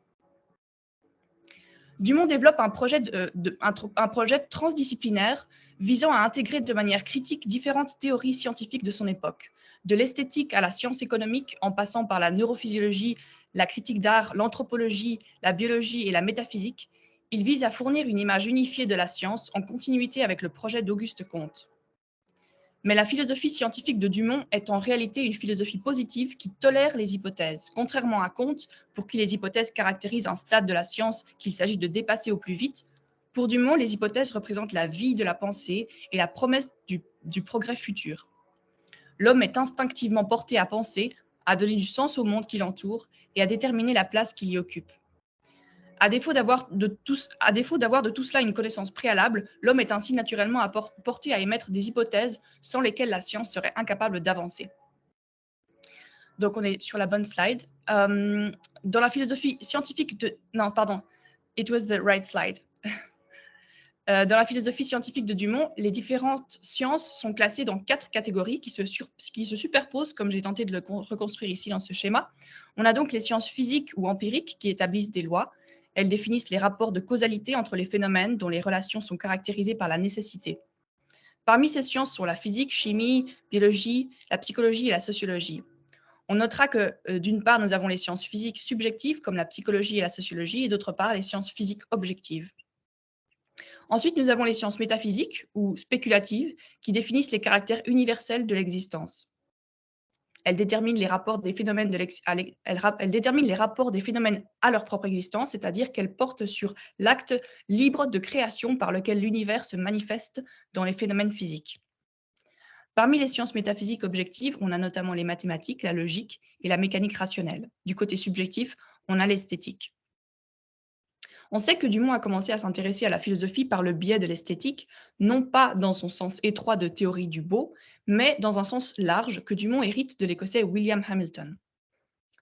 Dumont développe un projet transdisciplinaire visant à intégrer de manière critique différentes théories scientifiques de son époque, de l'esthétique à la science économique en passant par la neurophysiologie, la critique d'art, l'anthropologie, la biologie et la métaphysique. Il vise à fournir une image unifiée de la science en continuité avec le projet d'Auguste Comte. Mais la philosophie scientifique de Dumont est en réalité une philosophie positive qui tolère les hypothèses, contrairement à Comte, pour qui les hypothèses caractérisent un stade de la science qu'il s'agit de dépasser au plus vite. Pour Dumont, les hypothèses représentent la vie de la pensée et la promesse du progrès futur. L'homme est instinctivement porté à penser, à donner du sens au monde qui l'entoure et à déterminer la place qu'il y occupe. À défaut d'avoir de tout cela une connaissance préalable, l'homme est ainsi naturellement porté à émettre des hypothèses sans lesquelles la science serait incapable d'avancer. Donc on est sur la bonne slide. Dans la philosophie scientifique de... Non, pardon. It was the right slide. Dans la philosophie scientifique de Dumont, les différentes sciences sont classées dans 4 catégories qui se superposent, comme j'ai tenté de le reconstruire ici dans ce schéma. On a donc les sciences physiques ou empiriques qui établissent des lois. Elles définissent les rapports de causalité entre les phénomènes dont les relations sont caractérisées par la nécessité. Parmi ces sciences sont la physique, chimie, biologie, la psychologie et la sociologie. On notera que, d'une part, nous avons les sciences physiques subjectives, comme la psychologie et la sociologie, et d'autre part, les sciences physiques objectives. Ensuite, nous avons les sciences métaphysiques ou spéculatives, qui définissent les caractères universels de l'existence. Elles déterminent les rapports des phénomènes à leur propre existence, c'est-à-dire qu'elles portent sur l'acte libre de création par lequel l'univers se manifeste dans les phénomènes physiques. Parmi les sciences métaphysiques objectives, on a notamment les mathématiques, la logique et la mécanique rationnelle. Du côté subjectif, on a l'esthétique. On sait que Dumont a commencé à s'intéresser à la philosophie par le biais de l'esthétique, non pas dans son sens étroit de théorie du beau, mais dans un sens large que Dumont hérite de l'Écossais William Hamilton.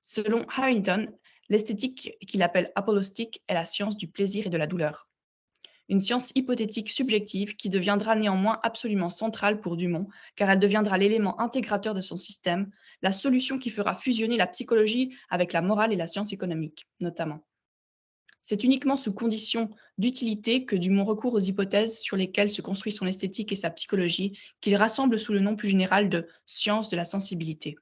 Selon Hamilton, l'esthétique qu'il appelle apolostique est la science du plaisir et de la douleur. Une science hypothétique subjective qui deviendra néanmoins absolument centrale pour Dumont, car elle deviendra l'élément intégrateur de son système, la solution qui fera fusionner la psychologie avec la morale et la science économique, notamment. C'est uniquement sous condition d'utilité que Dumont recourt aux hypothèses sur lesquelles se construit son esthétique et sa psychologie, qu'il rassemble sous le nom plus général de science de la sensibilité.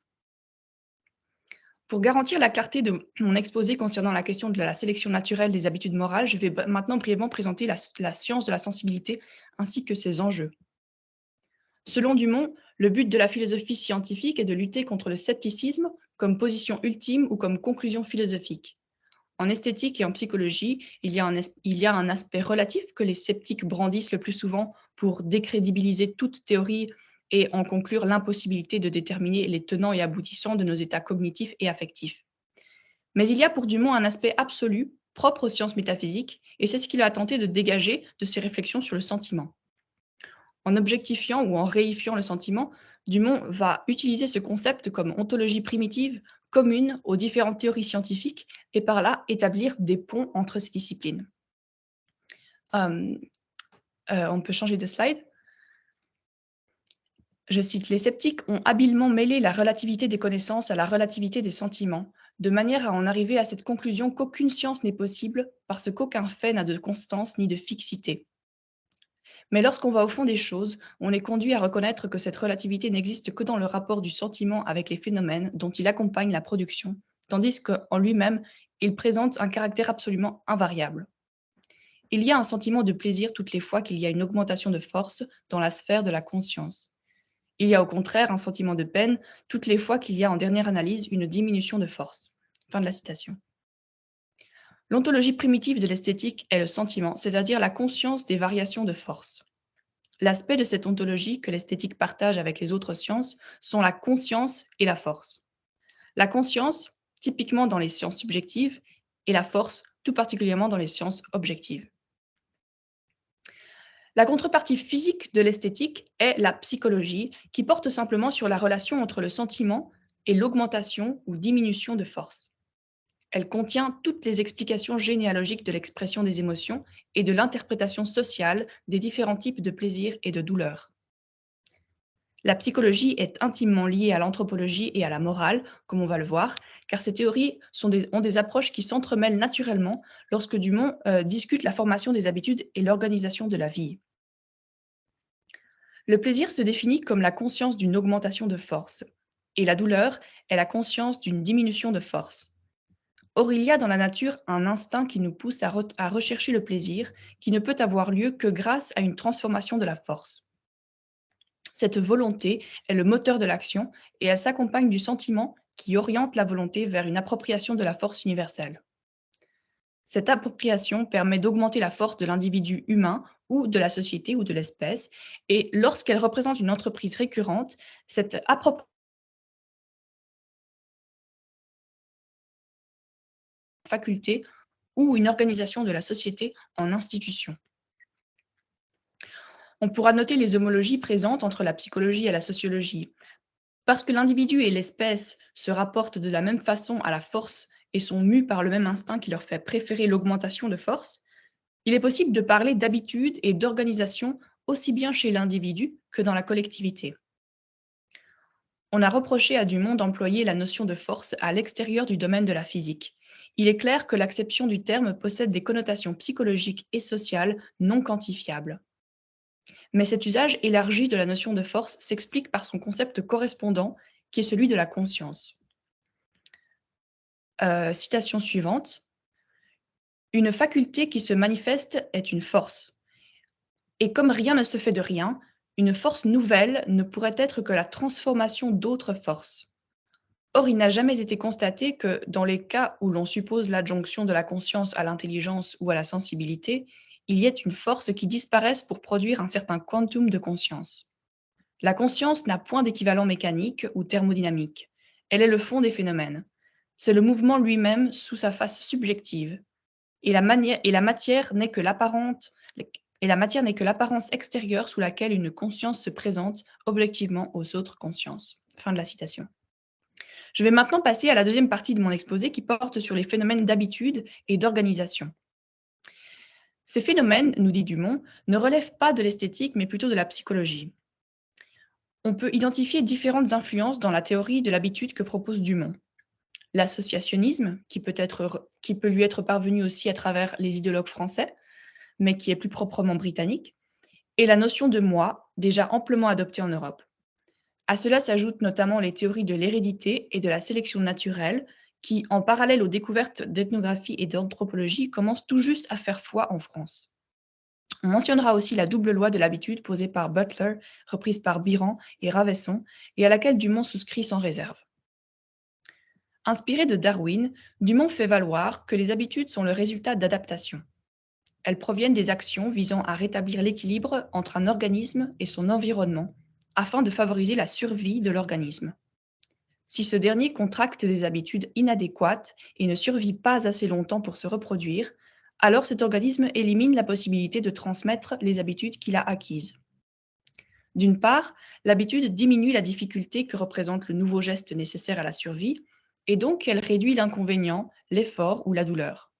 Pour garantir la clarté de mon exposé concernant la question de la sélection naturelle des habitudes morales, je vais maintenant brièvement présenter la science de la sensibilité ainsi que ses enjeux. Selon Dumont, le but de la philosophie scientifique est de lutter contre le scepticisme comme position ultime ou comme conclusion philosophique. En esthétique et en psychologie, il y a un aspect relatif que les sceptiques brandissent le plus souvent pour décrédibiliser toute théorie et en conclure l'impossibilité de déterminer les tenants et aboutissants de nos états cognitifs et affectifs. Mais il y a pour Dumont un aspect absolu, propre aux sciences métaphysiques, et c'est ce qu'il a tenté de dégager de ses réflexions sur le sentiment. En objectifiant ou en réifiant le sentiment, Dumont va utiliser ce concept comme ontologie primitive, commune aux différentes théories scientifiques, et par là établir des ponts entre ces disciplines. On peut changer de slide. Je cite, « Les sceptiques ont habilement mêlé la relativité des connaissances à la relativité des sentiments, de manière à en arriver à cette conclusion qu'aucune science n'est possible parce qu'aucun fait n'a de constance ni de fixité. Mais lorsqu'on va au fond des choses, on est conduit à reconnaître que cette relativité n'existe que dans le rapport du sentiment avec les phénomènes dont il accompagne la production, tandis qu'en lui-même, il présente un caractère absolument invariable. Il y a un sentiment de plaisir toutes les fois qu'il y a une augmentation de force dans la sphère de la conscience. Il y a au contraire un sentiment de peine toutes les fois qu'il y a en dernière analyse une diminution de force. » Fin de la citation. L'ontologie primitive de l'esthétique est le sentiment, c'est-à-dire la conscience des variations de force. L'aspect de cette ontologie que l'esthétique partage avec les autres sciences sont la conscience et la force. La conscience, typiquement dans les sciences subjectives, et la force, tout particulièrement dans les sciences objectives. La contrepartie physique de l'esthétique est la psychologie, qui porte simplement sur la relation entre le sentiment et l'augmentation ou diminution de force. Elle contient toutes les explications généalogiques de l'expression des émotions et de l'interprétation sociale des différents types de plaisir et de douleur. La psychologie est intimement liée à l'anthropologie et à la morale, comme on va le voir, car ces théories ont des approches qui s'entremêlent naturellement lorsque Dumont discute la formation des habitudes et l'organisation de la vie. Le plaisir se définit comme la conscience d'une augmentation de force, et la douleur est la conscience d'une diminution de force. Or, il y a dans la nature un instinct qui nous pousse à rechercher le plaisir, qui ne peut avoir lieu que grâce à une transformation de la force. Cette volonté est le moteur de l'action et elle s'accompagne du sentiment qui oriente la volonté vers une appropriation de la force universelle. Cette appropriation permet d'augmenter la force de l'individu humain ou de la société ou de l'espèce, et lorsqu'elle représente une entreprise récurrente, cette appropriation faculté ou une organisation de la société en institution. On pourra noter les homologies présentes entre la psychologie et la sociologie. Parce que l'individu et l'espèce se rapportent de la même façon à la force et sont mus par le même instinct qui leur fait préférer l'augmentation de force, Il est possible de parler d'habitude et d'organisation aussi bien chez l'individu que dans la collectivité. On a reproché à Dumont d'employer la notion de force à l'extérieur du domaine de la physique. Il est clair que l'acception du terme possède des connotations psychologiques et sociales non quantifiables. Mais cet usage élargi de la notion de force s'explique par son concept correspondant, qui est celui de la conscience. Citation suivante. Une faculté qui se manifeste est une force. Et comme rien ne se fait de rien, une force nouvelle ne pourrait être que la transformation d'autres forces. Or, il n'a jamais été constaté que, dans les cas où l'on suppose l'adjonction de la conscience à l'intelligence ou à la sensibilité, il y ait une force qui disparaisse pour produire un certain quantum de conscience. La conscience n'a point d'équivalent mécanique ou thermodynamique. Elle est le fond des phénomènes. C'est le mouvement lui-même sous sa face subjective. Et la matière n'est que l'apparence extérieure sous laquelle une conscience se présente objectivement aux autres consciences. Fin de la citation. Je vais maintenant passer à la deuxième partie de mon exposé qui porte sur les phénomènes d'habitude et d'organisation. Ces phénomènes, nous dit Dumont, ne relèvent pas de l'esthétique mais plutôt de la psychologie. On peut identifier différentes influences dans la théorie de l'habitude que propose Dumont. L'associationnisme, qui peut lui être parvenu aussi à travers les idéologues français, mais qui est plus proprement britannique, et la notion de moi, déjà amplement adoptée en Europe. À cela s'ajoutent notamment les théories de l'hérédité et de la sélection naturelle, qui, en parallèle aux découvertes d'ethnographie et d'anthropologie, commencent tout juste à faire foi en France. On mentionnera aussi la double loi de l'habitude posée par Butler, reprise par Biran et Ravesson, et à laquelle Dumont souscrit sans réserve. Inspiré de Darwin, Dumont fait valoir que les habitudes sont le résultat d'adaptation. Elles proviennent des actions visant à rétablir l'équilibre entre un organisme et son environnement, afin de favoriser la survie de l'organisme. Si ce dernier contracte des habitudes inadéquates et ne survit pas assez longtemps pour se reproduire, alors cet organisme élimine la possibilité de transmettre les habitudes qu'il a acquises. D'une part, l'habitude diminue la difficulté que représente le nouveau geste nécessaire à la survie, et donc elle réduit l'inconvénient, l'effort ou la douleur.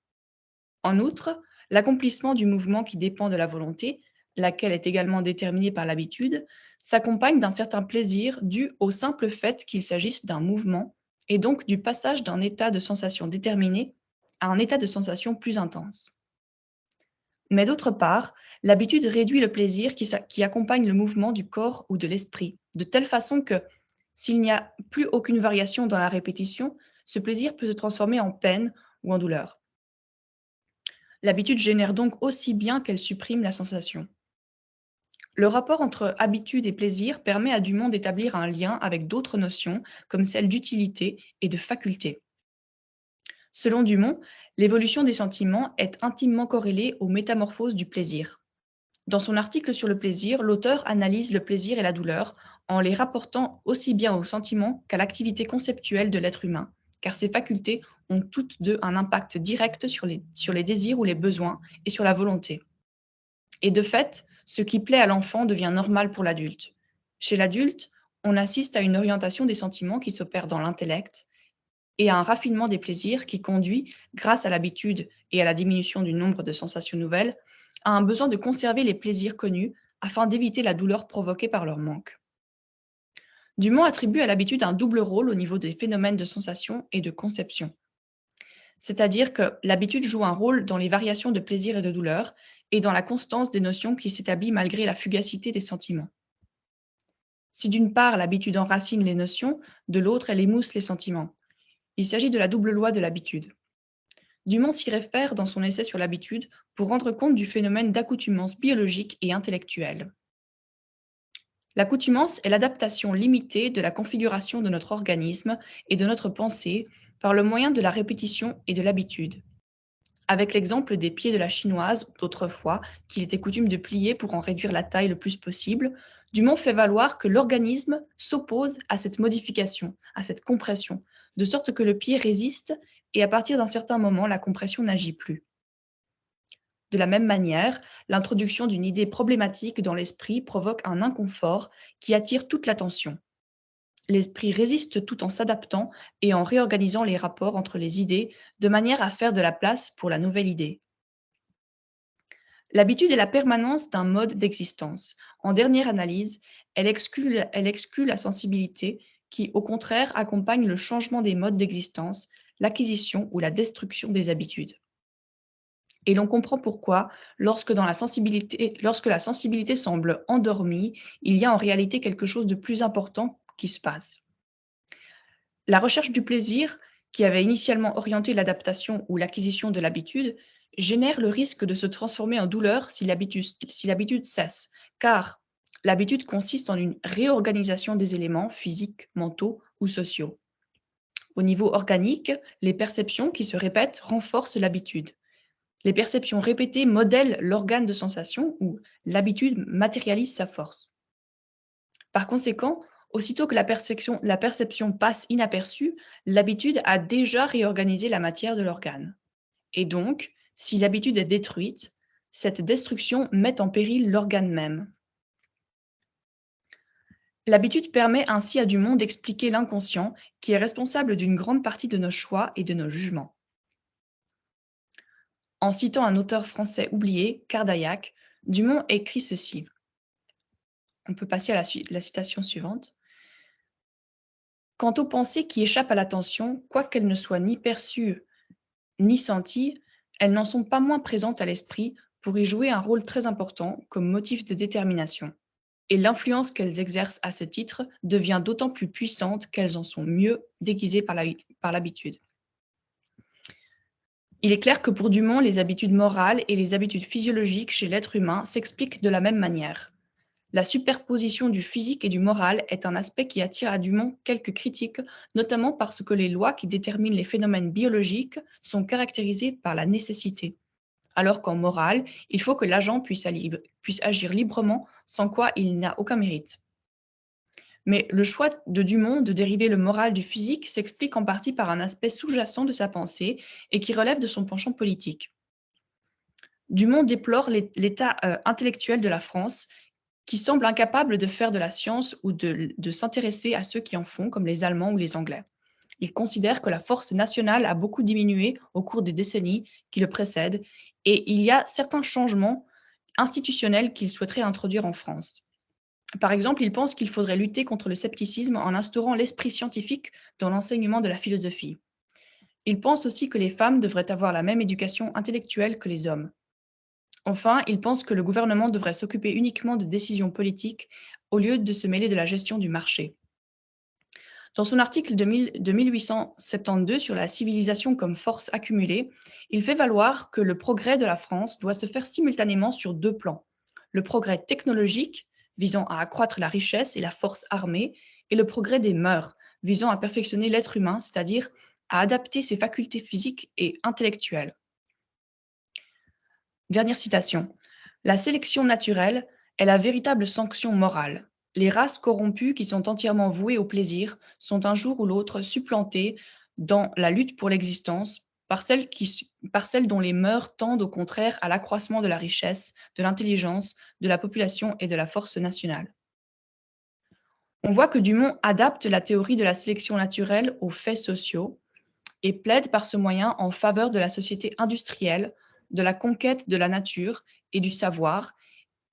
En outre, l'accomplissement du mouvement qui dépend de la volonté, laquelle est également déterminée par l'habitude, s'accompagne d'un certain plaisir dû au simple fait qu'il s'agisse d'un mouvement, et donc du passage d'un état de sensation déterminé à un état de sensation plus intense. Mais d'autre part, l'habitude réduit le plaisir qui accompagne le mouvement du corps ou de l'esprit, de telle façon que, s'il n'y a plus aucune variation dans la répétition, ce plaisir peut se transformer en peine ou en douleur. L'habitude génère donc aussi bien qu'elle supprime la sensation. Le rapport entre habitude et plaisir permet à Dumont d'établir un lien avec d'autres notions, comme celle d'utilité et de faculté. Selon Dumont, l'évolution des sentiments est intimement corrélée aux métamorphoses du plaisir. Dans son article sur le plaisir, l'auteur analyse le plaisir et la douleur en les rapportant aussi bien aux sentiments qu'à l'activité conceptuelle de l'être humain, car ces facultés ont toutes deux un impact direct sur les désirs ou les besoins et sur la volonté. Et de fait, ce qui plaît à l'enfant devient normal pour l'adulte. Chez l'adulte, on assiste à une orientation des sentiments qui s'opère dans l'intellect et à un raffinement des plaisirs qui conduit, grâce à l'habitude et à la diminution du nombre de sensations nouvelles, à un besoin de conserver les plaisirs connus afin d'éviter la douleur provoquée par leur manque. Dumont attribue à l'habitude un double rôle au niveau des phénomènes de sensation et de conception. C'est-à-dire que l'habitude joue un rôle dans les variations de plaisir et de douleur et dans la constance des notions qui s'établit malgré la fugacité des sentiments. Si d'une part l'habitude enracine les notions, de l'autre elle émousse les sentiments. Il s'agit de la double loi de l'habitude. Dumont s'y réfère dans son essai sur l'habitude pour rendre compte du phénomène d'accoutumance biologique et intellectuelle. L'accoutumance est l'adaptation limitée de la configuration de notre organisme et de notre pensée par le moyen de la répétition et de l'habitude. Avec l'exemple des pieds de la chinoise d'autrefois, qu'il était coutume de plier pour en réduire la taille le plus possible, Dumont fait valoir que l'organisme s'oppose à cette modification, à cette compression, de sorte que le pied résiste et à partir d'un certain moment, la compression n'agit plus. De la même manière, l'introduction d'une idée problématique dans l'esprit provoque un inconfort qui attire toute l'attention. L'esprit résiste tout en s'adaptant et en réorganisant les rapports entre les idées de manière à faire de la place pour la nouvelle idée. L'habitude est la permanence d'un mode d'existence. En dernière analyse, elle exclut la sensibilité qui, au contraire, accompagne le changement des modes d'existence, l'acquisition ou la destruction des habitudes. Et l'on comprend pourquoi, lorsque la sensibilité semble endormie, il y a en réalité quelque chose de plus important qui se passe. La recherche du plaisir, qui avait initialement orienté l'adaptation ou l'acquisition de l'habitude, génère le risque de se transformer en douleur si l'habitude cesse, car l'habitude consiste en une réorganisation des éléments physiques, mentaux ou sociaux. Au niveau organique, les perceptions qui se répètent renforcent l'habitude. Les perceptions répétées modèlent l'organe de sensation où l'habitude matérialise sa force. Par conséquent, aussitôt que la perception passe inaperçue, l'habitude a déjà réorganisé la matière de l'organe. Et donc, si l'habitude est détruite, cette destruction met en péril l'organe même. L'habitude permet ainsi à Dumont d'expliquer l'inconscient qui est responsable d'une grande partie de nos choix et de nos jugements. En citant un auteur français oublié, Cardaillac, Dumont écrit ceci. On peut passer à la citation suivante. Quant aux pensées qui échappent à l'attention, quoiqu'elles ne soient ni perçues ni senties, elles n'en sont pas moins présentes à l'esprit pour y jouer un rôle très important comme motif de détermination. Et l'influence qu'elles exercent à ce titre devient d'autant plus puissante qu'elles en sont mieux déguisées par l'habitude. Il est clair que pour Dumont, les habitudes morales et les habitudes physiologiques chez l'être humain s'expliquent de la même manière. La superposition du physique et du moral est un aspect qui attire à Dumont quelques critiques, notamment parce que les lois qui déterminent les phénomènes biologiques sont caractérisées par la nécessité, alors qu'en morale, il faut que l'agent puisse agir librement, sans quoi il n'a aucun mérite. Mais le choix de Dumont de dériver le moral du physique s'explique en partie par un aspect sous-jacent de sa pensée et qui relève de son penchant politique. Dumont déplore l'état intellectuel de la France, qui semble incapable de faire de la science ou de s'intéresser à ceux qui en font, comme les Allemands ou les Anglais. Il considère que la force nationale a beaucoup diminué au cours des décennies qui le précèdent et il y a certains changements institutionnels qu'il souhaiterait introduire en France. Par exemple, il pense qu'il faudrait lutter contre le scepticisme en instaurant l'esprit scientifique dans l'enseignement de la philosophie. Il pense aussi que les femmes devraient avoir la même éducation intellectuelle que les hommes. Enfin, il pense que le gouvernement devrait s'occuper uniquement de décisions politiques au lieu de se mêler de la gestion du marché. Dans son article de 1872 sur la civilisation comme force accumulée, il fait valoir que le progrès de la France doit se faire simultanément sur deux plans. Le progrès technologique, visant à accroître la richesse et la force armée, et le progrès des mœurs, visant à perfectionner l'être humain, c'est-à-dire à adapter ses facultés physiques et intellectuelles. Dernière citation. La sélection naturelle est la véritable sanction morale. Les races corrompues qui sont entièrement vouées au plaisir sont un jour ou l'autre supplantées dans la lutte pour l'existence par celles dont les mœurs tendent au contraire à l'accroissement de la richesse, de l'intelligence, de la population et de la force nationale. On voit que Dumont adapte la théorie de la sélection naturelle aux faits sociaux et plaide par ce moyen en faveur de la société industrielle, de la conquête de la nature et du savoir,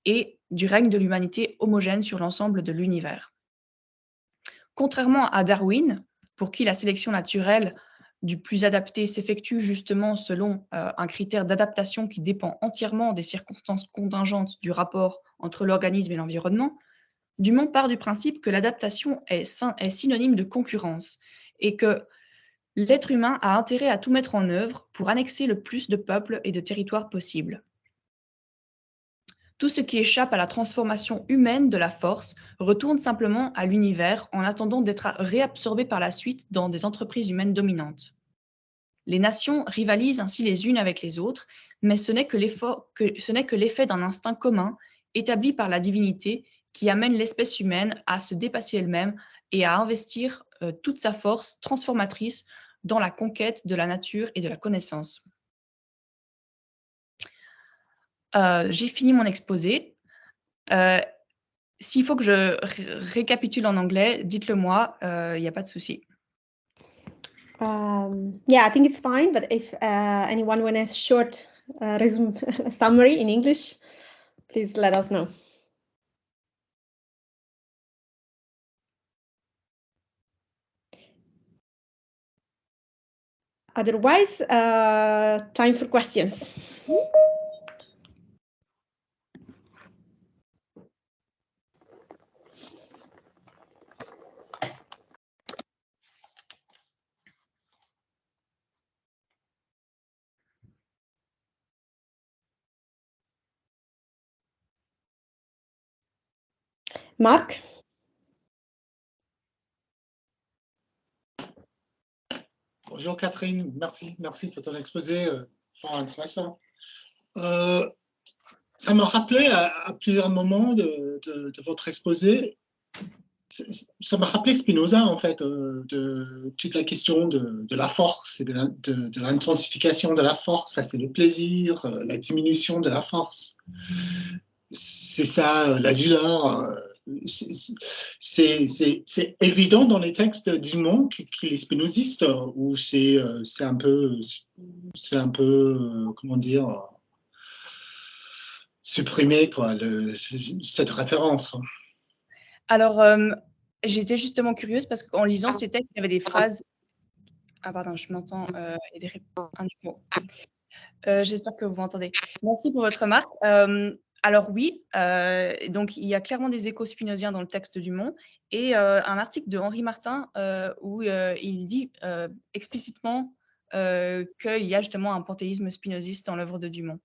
et du règne de l'humanité homogène sur l'ensemble de l'univers. Contrairement à Darwin, pour qui la sélection naturelle du plus adapté s'effectue justement selon un critère d'adaptation qui dépend entièrement des circonstances contingentes du rapport entre l'organisme et l'environnement, Dumont part du principe que l'adaptation est synonyme de concurrence et que l'être humain a intérêt à tout mettre en œuvre pour annexer le plus de peuples et de territoires possible. Tout ce qui échappe à la transformation humaine de la force retourne simplement à l'univers en attendant d'être réabsorbé par la suite dans des entreprises humaines dominantes. Les nations rivalisent ainsi les unes avec les autres, mais ce n'est que l'effet d'un instinct commun établi par la divinité qui amène l'espèce humaine à se dépasser elle-même et à investir toute sa force transformatrice dans la conquête de la nature et de la connaissance. J'ai fini mon exposé. S'il faut que je récapitule en anglais, dites-le moi, il n'y a pas de souci. Yeah, I think it's fine, but if anyone wants a short summary in English, please let us know. Otherwise, time for questions. Marc? Bonjour Catherine, merci pour ton exposé, fort intéressant. Ça m'a rappelé à plusieurs moments de votre exposé, ça m'a rappelé Spinoza en fait, de toute la question de la force et de l'intensification de la force, ça c'est le plaisir, la diminution de la force. C'est ça, la douleur. C'est évident dans les textes du monde qu'il est spinoziste, ou c'est un peu, comment dire, supprimé quoi, cette référence. Alors, j'étais justement curieuse parce qu'en lisant ces textes, il y avait des phrases. Ah pardon, je m'entends. Il y a un écho. J'espère que vous m'entendez. Merci pour votre remarque. Alors oui, donc il y a clairement des échos spinoziens dans le texte du Mont et un article de Henri Martin où il dit explicitement qu'il y a justement un panthéisme spinoziste dans l'œuvre de Dumont.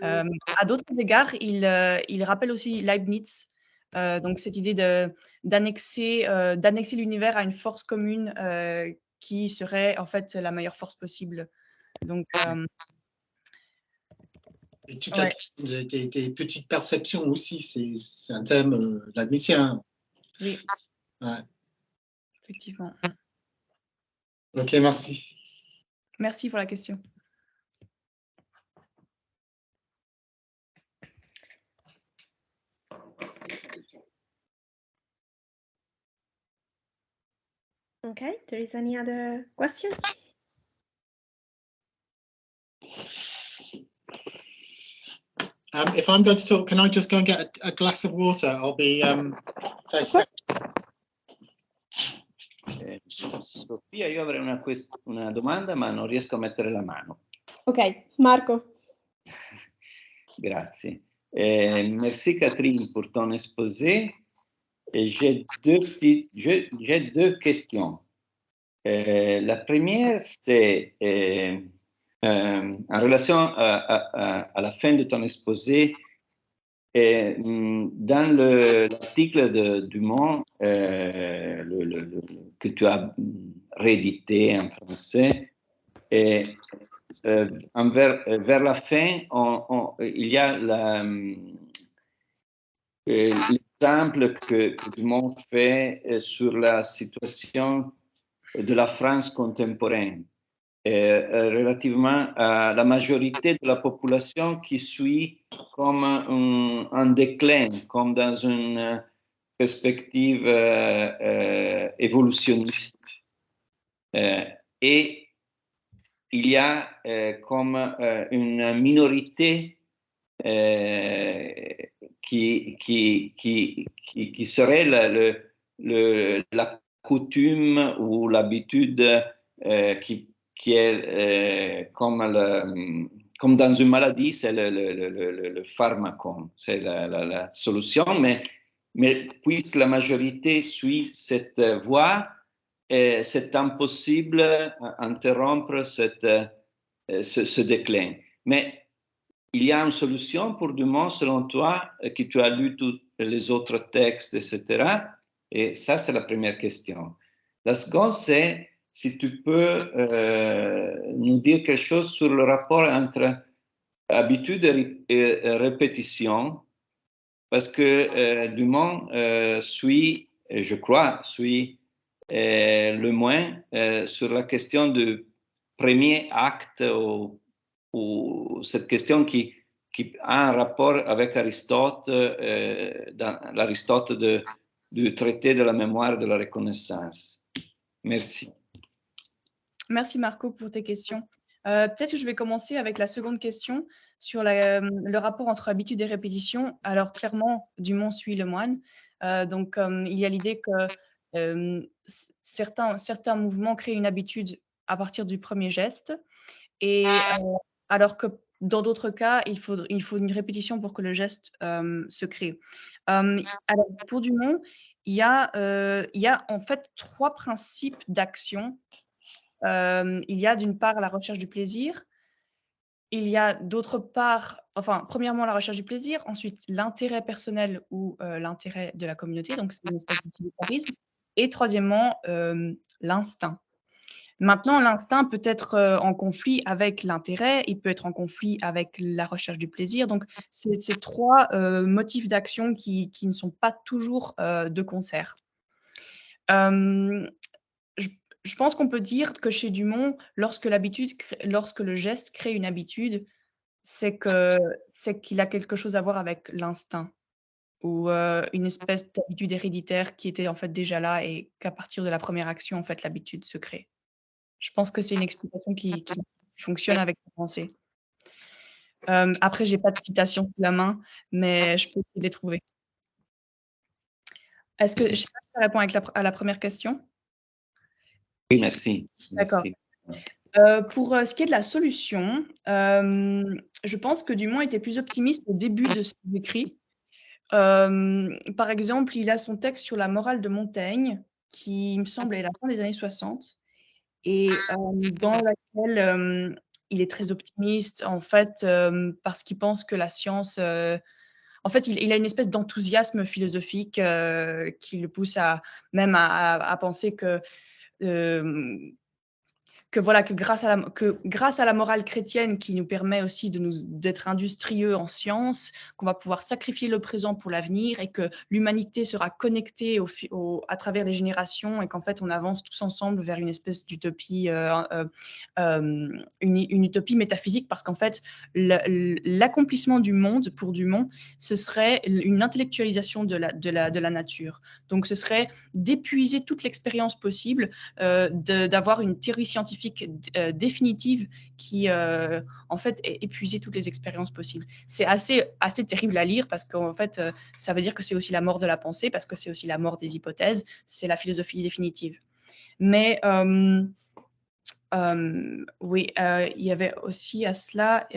À d'autres égards, il rappelle aussi Leibniz, donc cette idée d'annexer l'univers à une force commune qui serait en fait la meilleure force possible. Donc et toute la question des petites perceptions aussi, c'est un thème leibnizien. Oui. Ouais. Effectivement. Ok, merci. Merci pour la question. Okay, there is any other question? If I'm going to talk, can I just go and get a glass of water? I'll be 30 seconds. Sofia, io avrei una domanda, ma non riesco a mettere la mano. Ok, Marco. Grazie. Merci Catherine pour ton exposé. J'ai deux questions. La première, c'est en relation à la fin de ton exposé, dans l'article de Dumont que tu as réédité en français, vers la fin, il y a l'exemple que Dumont fait sur la situation de la France contemporaine, relativement à la majorité de la population qui suit comme un déclin, comme dans une perspective évolutionniste. Et il y a comme une minorité qui serait la coutume ou l'habitude qui est comme dans une maladie, c'est le pharmacon, c'est la solution, mais puisque la majorité suit cette voie, c'est impossible d'interrompre ce déclin. Mais il y a une solution pour Dumont, selon toi, que tu as lu tous les autres textes, etc. Et ça, c'est la première question. La seconde, c'est si tu peux nous dire quelque chose sur le rapport entre habitude et répétition, parce que Dumont suit, je crois, le moins sur la question du premier acte ou cette question qui a un rapport avec Aristote, dans l'Aristote du traité de la mémoire de la reconnaissance. Merci. Merci Marco pour tes questions. Peut-être que je vais commencer avec la seconde question sur le rapport entre habitude et répétition. Alors clairement, Dumont suit le moine. Donc il y a l'idée que certains mouvements créent une habitude à partir du premier geste, et alors que dans d'autres cas, il faut une répétition pour que le geste se crée. Alors pour Dumont, il y a en fait 3 principes d'action. Il y a d'une part la recherche du plaisir, il y a d'autre part, enfin, premièrement la recherche du plaisir, ensuite l'intérêt personnel ou l'intérêt de la communauté, donc c'est une espèce d'utilitarisme, et troisièmement, l'instinct. Maintenant, l'instinct peut être en conflit avec l'intérêt, il peut être en conflit avec la recherche du plaisir, donc c'est ces 3 motifs d'action qui ne sont pas toujours de concert. Je je pense qu'on peut dire que chez Dumont, lorsque le geste crée une habitude, c'est qu'il a quelque chose à voir avec l'instinct ou une espèce d'habitude héréditaire qui était en fait déjà là et qu'à partir de la première action, en fait, l'habitude se crée. Je pense que c'est une explication qui fonctionne avec la pensée. Après, j'ai pas de citation sous la main, mais je peux essayer de les trouver. Est-ce que je sais pas si ça répond à la première question? Oui, merci. D'accord. Merci. Pour ce qui est de la solution, je pense que Dumont était plus optimiste au début de ses écrits. Par exemple, il a son texte sur la morale de Montaigne, qui, il me semble, est la fin des années 60 et dans laquelle, il est très optimiste, en fait, parce qu'il pense que la science, en fait, il a une espèce d'enthousiasme philosophique, qui le pousse à penser hem que voilà, que grâce à la morale chrétienne qui nous permet aussi d'être industrieux en sciences, qu'on va pouvoir sacrifier le présent pour l'avenir et que l'humanité sera connectée à travers les générations et qu'en fait on avance tous ensemble vers une espèce d'utopie, une utopie métaphysique, parce qu'en fait l'accomplissement du monde pour Dumont, ce serait une intellectualisation de la nature. Donc ce serait d'épuiser toute l'expérience possible, d'avoir une théorie scientifique définitive qui, en fait, épuiser toutes les expériences possibles. C'est assez terrible à lire parce qu'en fait, ça veut dire que c'est aussi la mort de la pensée, parce que c'est aussi la mort des hypothèses, c'est la philosophie définitive. Mais oui, il y avait aussi à cela...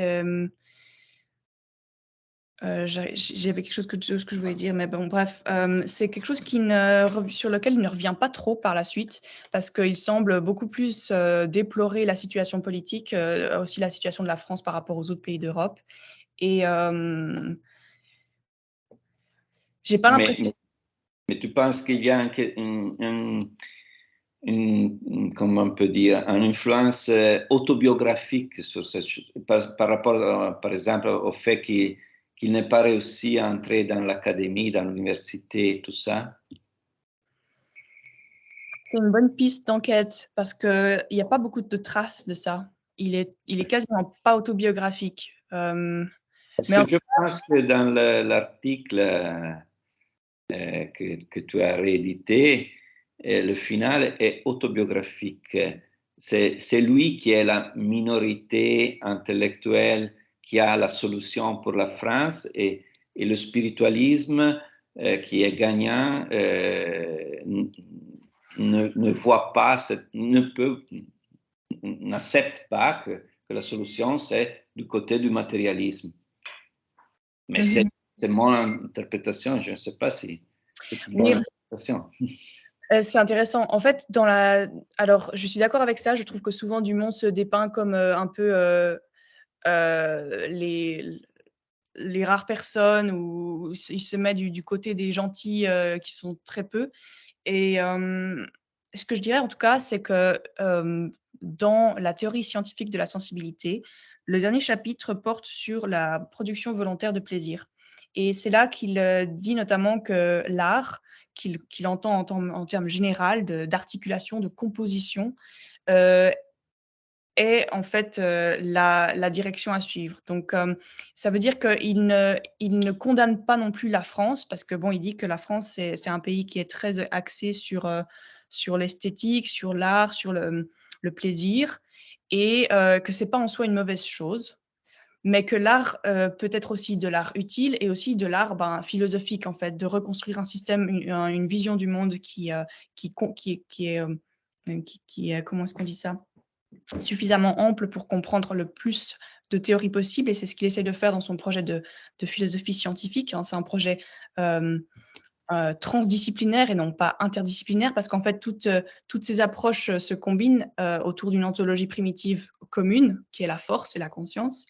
j'avais quelque chose que je voulais dire, mais bon, bref, c'est quelque chose sur lequel il ne revient pas trop par la suite, parce qu'il semble beaucoup plus déplorer la situation politique, aussi la situation de la France par rapport aux autres pays d'Europe. Et j'ai pas l'impression. Mais tu penses qu'il y a comment on peut dire, une influence autobiographique sur cette chose, par rapport, par exemple, au fait qu'il n'est pas réussi à entrer dans l'académie, dans l'université, tout ça? C'est une bonne piste d'enquête parce qu'il n'y a pas beaucoup de traces de ça. Il est quasiment pas autobiographique. Parce que je pense que dans l'article que tu as réédité, le final est autobiographique. C'est lui qui est la minorité intellectuelle qui a la solution pour la France, et le spiritualisme qui est gagnant ne voit pas, n'accepte pas que la solution c'est du côté du matérialisme. Mais c'est mon interprétation, je ne sais pas si c'est une bonne interprétation. C'est intéressant. En fait, alors, je suis d'accord avec ça. Je trouve que souvent Dumont se dépeint comme un peu les rares personnes où il se met du côté des gentils qui sont très peu. Et ce que je dirais en tout cas, c'est que dans la théorie scientifique de la sensibilité, le dernier chapitre porte sur la production volontaire de plaisir. Et c'est là qu'il dit notamment que l'art, qu'il entend en termes général d'articulation, de composition, est en fait la direction à suivre. Donc ça veut dire qu'il ne condamne pas non plus la France, parce que bon, il dit que la France, c'est un pays qui est très axé sur l'esthétique, sur l'art, sur le plaisir. et que c'est pas en soi une mauvaise chose, mais que l'art peut être aussi de l'art utile et aussi de l'art philosophique, en fait, de reconstruire un système, une vision du monde qui est, comment est-ce qu'on dit ça, suffisamment ample pour comprendre le plus de théories possibles, et c'est ce qu'il essaie de faire dans son projet de philosophie scientifique, hein. C'est un projet transdisciplinaire et non pas interdisciplinaire, parce qu'en fait, toutes ces approches se combinent autour d'une ontologie primitive commune, qui est la force et la conscience.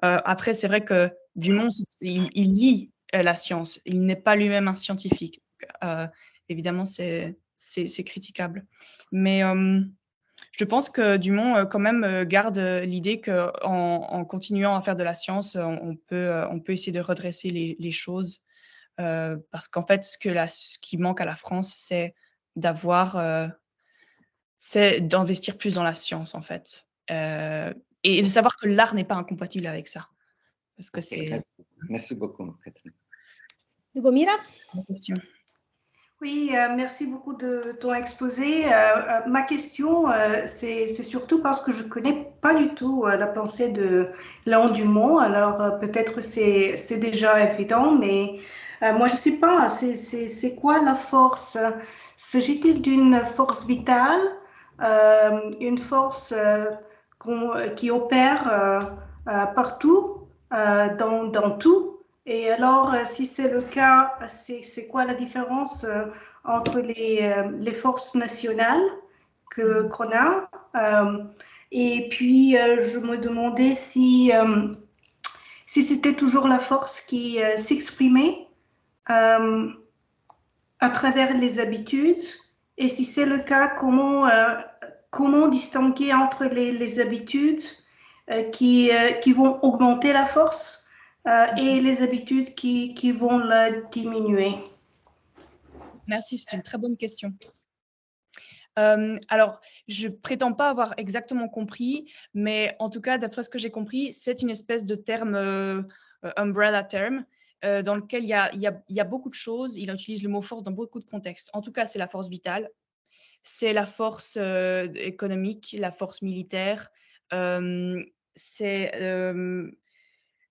Après, c'est vrai que Dumont, il lie la science. Il n'est pas lui-même un scientifique. Donc, évidemment, c'est critiquable. Mais je pense que Dumont, quand même, garde l'idée qu'en continuant à faire de la science, on peut essayer de redresser les choses. Parce qu'en fait, ce qui manque à la France, c'est d'investir plus dans la science, en fait. Et de savoir que l'art n'est pas incompatible avec ça. Parce que c'est... Merci beaucoup, Catherine. Lubomira? Une question. Oui, merci beaucoup de ton exposé. Ma question, c'est surtout parce que je ne connais pas du tout la pensée de Léon Dumont. Alors, peut-être c'est déjà évident, mais moi, je ne sais pas. C'est quoi la force? S'agit-il d'une force vitale, une force qui opère partout, dans tout? Et alors, si c'est le cas, c'est quoi la différence entre les forces nationales qu'on a? Et puis, je me demandais si c'était toujours la force qui s'exprimait à travers les habitudes. Et si c'est le cas, comment distinguer entre les habitudes qui vont augmenter la force et les habitudes qui vont la diminuer? Merci, c'est une très bonne question. Alors, je prétends pas avoir exactement compris, mais en tout cas, d'après ce que j'ai compris, c'est une espèce de terme, umbrella term, dans lequel il y a beaucoup de choses. Il utilise le mot force dans beaucoup de contextes. En tout cas, c'est la force vitale, c'est la force économique, la force militaire, c'est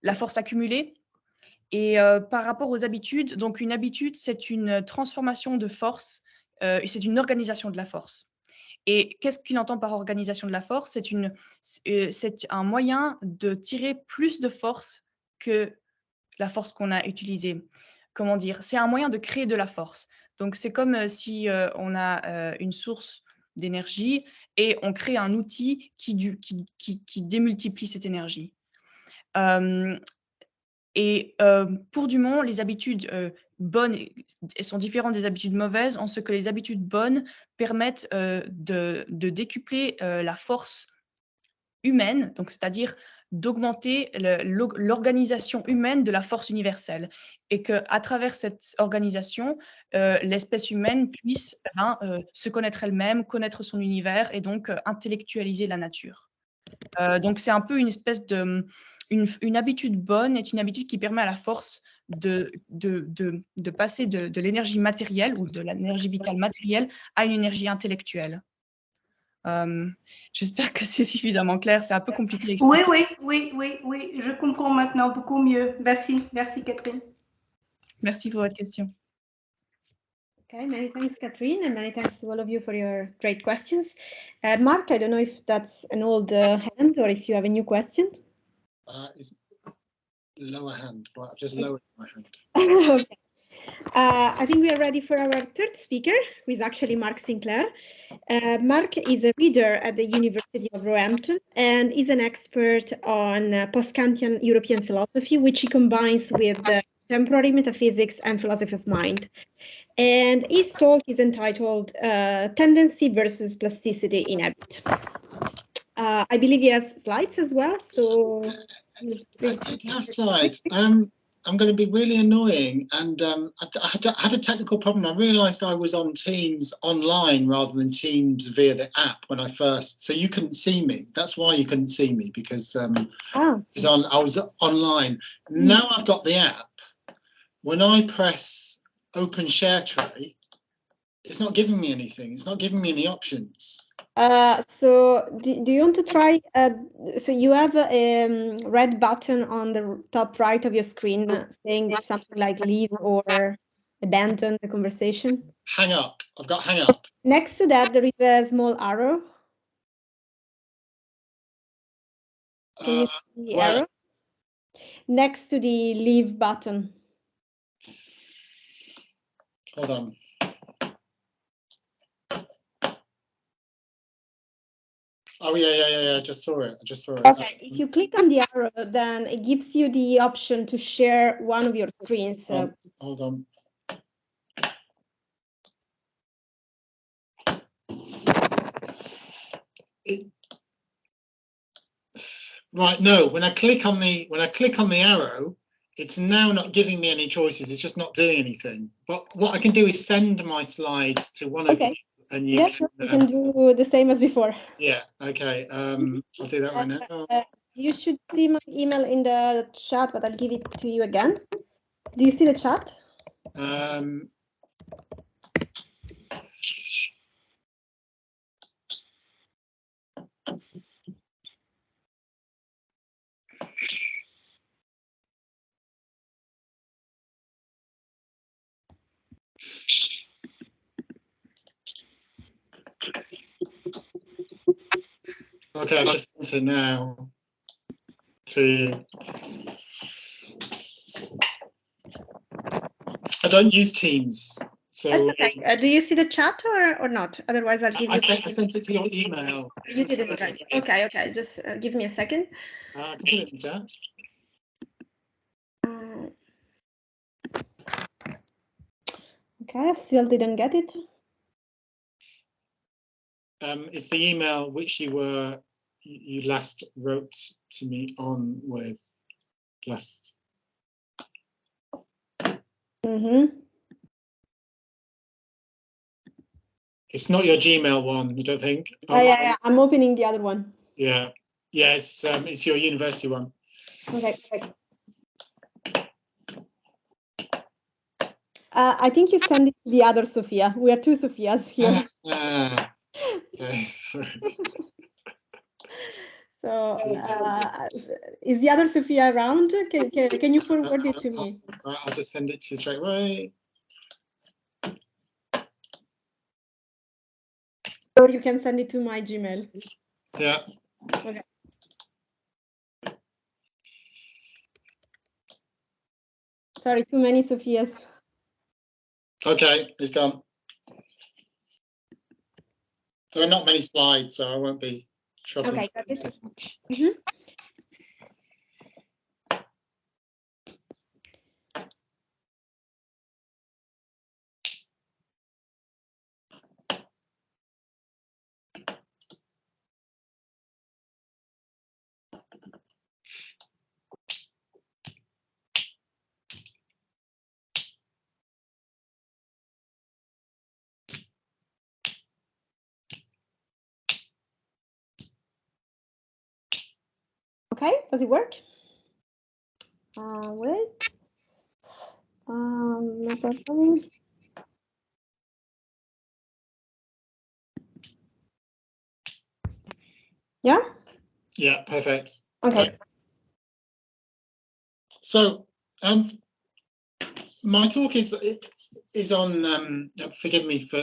la force accumulée. Et par rapport aux habitudes, donc une habitude, c'est une transformation de force, c'est une organisation de la force. Et qu'est-ce qu'il entend par organisation de la force? C'est un moyen de tirer plus de force que la force qu'on a utilisée. Comment dire? C'est un moyen de créer de la force. Donc c'est comme si on a une source d'énergie et on crée un outil qui démultiplie cette énergie. Et pour Dumont, les habitudes bonnes sont différentes des habitudes mauvaises, en ce que les habitudes bonnes permettent de décupler la force humaine, donc c'est-à-dire d'augmenter l'organisation humaine de la force universelle, et qu'à travers cette organisation, l'espèce humaine puisse se connaître elle-même, connaître son univers, et donc intellectualiser la nature. Donc c'est un peu une espèce de... Une habitude bonne est une habitude qui permet à la force de passer de l'énergie matérielle ou de l'énergie vitale matérielle à une énergie intellectuelle. J'espère que c'est suffisamment clair. C'est un peu compliqué à expliquer. Oui, je comprends maintenant beaucoup mieux. Merci Catherine. Merci pour votre question. Okay, many thanks, Catherine, and many thanks to all of you for your great questions. Mark, I don't know if that's an old hand or if you have a new question. It's lower hand, but I've just lowered my hand. Okay. I think we are ready for our third speaker, who is actually Mark Sinclair. Mark is a reader at the University of Roehampton and is an expert on post-Kantian European philosophy, which he combines with contemporary metaphysics and philosophy of mind. And his talk is entitled Tendency versus Plasticity in Habit. I believe he has slides as well, so... I did have slides. I'm going to be really annoying, and I had a technical problem. I realised I was on Teams online rather than Teams via the app when I first. So you couldn't see me. That's why you couldn't see me, because I was online. Now I've got the app. When I press Open Share Tray, it's not giving me anything. It's not giving me any options. So do you want to try? So you have a red button on the top right of your screen saying something like leave or abandon the conversation. Hang up. I've got hang up. Next to that, there is a small arrow. Can you see the where? arrow? Next to the leave button. Hold on. Oh yeah. I just saw it. Okay, if you click on the arrow, then it gives you the option to share one of your screens. Hold on. Right, no. When I click on the arrow, it's now not giving me any choices. It's just not doing anything. But what I can do is send my slides to one of you, and you yes, you can do the same as before. Yeah. Okay. I'll do that right now. You should see my email in the chat, but I'll give it to you again. Do you see the chat? Okay, I've just sent it now to you. I don't use Teams, so. That's okay. Do you see the chat or not? Otherwise, I'll give you. I sent it to your email. You did it right. Okay. Just give me a second. I can put it in the chat. Okay, I still didn't get it. It's the email which you last wrote to me on with last. It's not your Gmail one, you don't think? Yeah. I'm opening the other one. Yeah. It's your university one. Okay. I think you send it to the other Sophia. We are two Sophias here. Okay, sorry. So, is the other Sophia around? Can you forward it to me? I'll just send it to you straight away. Or you can send it to my Gmail. Yeah. Okay. Sorry, too many Sophias. Okay, it's gone. There are not many slides, so I won't be troubling. Okay, got it. Okay, does it work? Wait. No problem. Yeah? Yeah, perfect. Okay. So, my talk is on. Forgive me for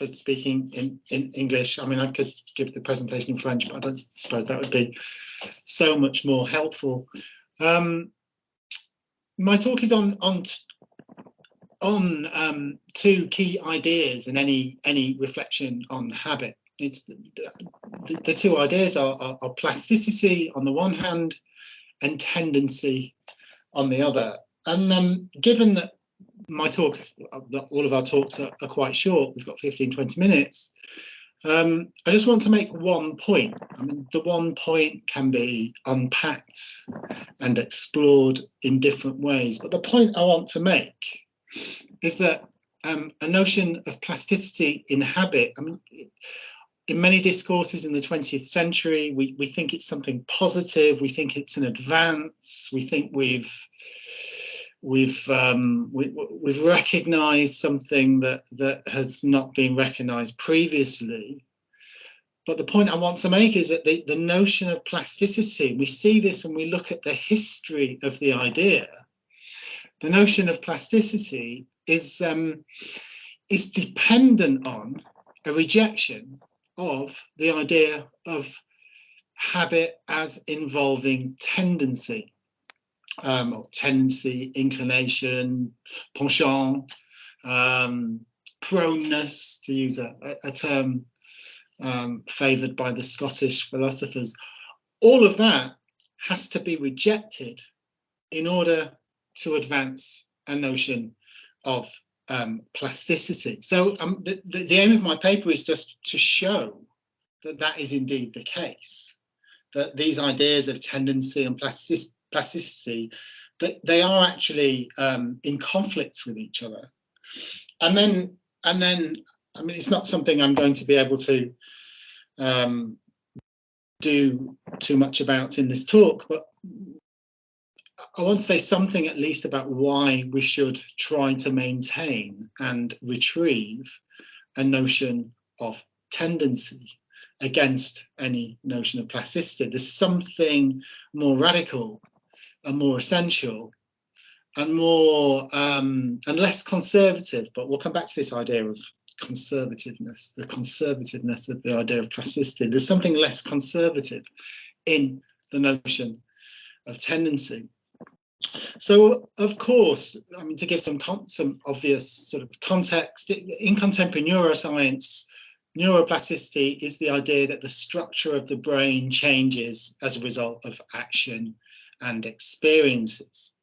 speaking in English. I mean, I could give the presentation in French, but I don't suppose that would be so much more helpful. My talk is on two key ideas in any reflection on habit. It's the two ideas are plasticity on the one hand and tendency on the other. And given that my talk, all of our talks are quite short, we've got 15-20 minutes, I just want to make one point. I mean, the one point can be unpacked and explored in different ways, but the point I want to make is that a notion of plasticity in habit, I mean, in many discourses in the 20th century, we think it's something positive, we think it's an advance, we think we've recognized something that has not been recognized previously. But the point I want to make is that the notion of plasticity, we see this when we look at the history of the idea. The notion of plasticity is dependent on a rejection of the idea of habit as involving tendency, or tendency, inclination, penchant, proneness, to use a term favoured by the Scottish philosophers. All of that has to be rejected in order to advance a notion of plasticity. So the aim of my paper is just to show that that is indeed the case, that these ideas of tendency and plasticity, that they are actually in conflict with each other. And then, I mean, it's not something I'm going to be able to do too much about in this talk, but I want to say something at least about why we should try to maintain and retrieve a notion of tendency against any notion of plasticity. There's something more radical and more essential and more and less conservative, but we'll come back to this idea of conservativeness, the conservativeness of the idea of plasticity. There's something less conservative in the notion of tendency. So, of course, I mean, to give some obvious sort of context, in contemporary neuroscience, neuroplasticity is the idea that the structure of the brain changes as a result of action and experiences.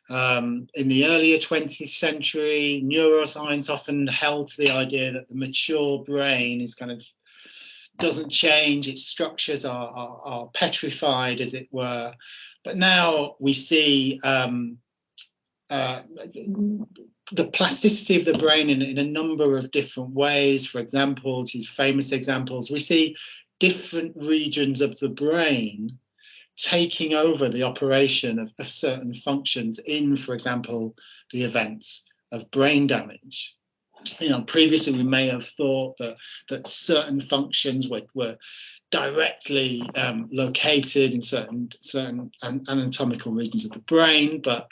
In the earlier 20th century, neuroscience often held to the idea that the mature brain is kind of doesn't change, its structures are petrified, as it were. But now we see the plasticity of the brain in a number of different ways. For example, to use famous examples, we see different regions of the brain taking over the operation of certain functions in, for example, the event of brain damage. You know, previously we may have thought that certain functions were directly located in certain anatomical regions of the brain, but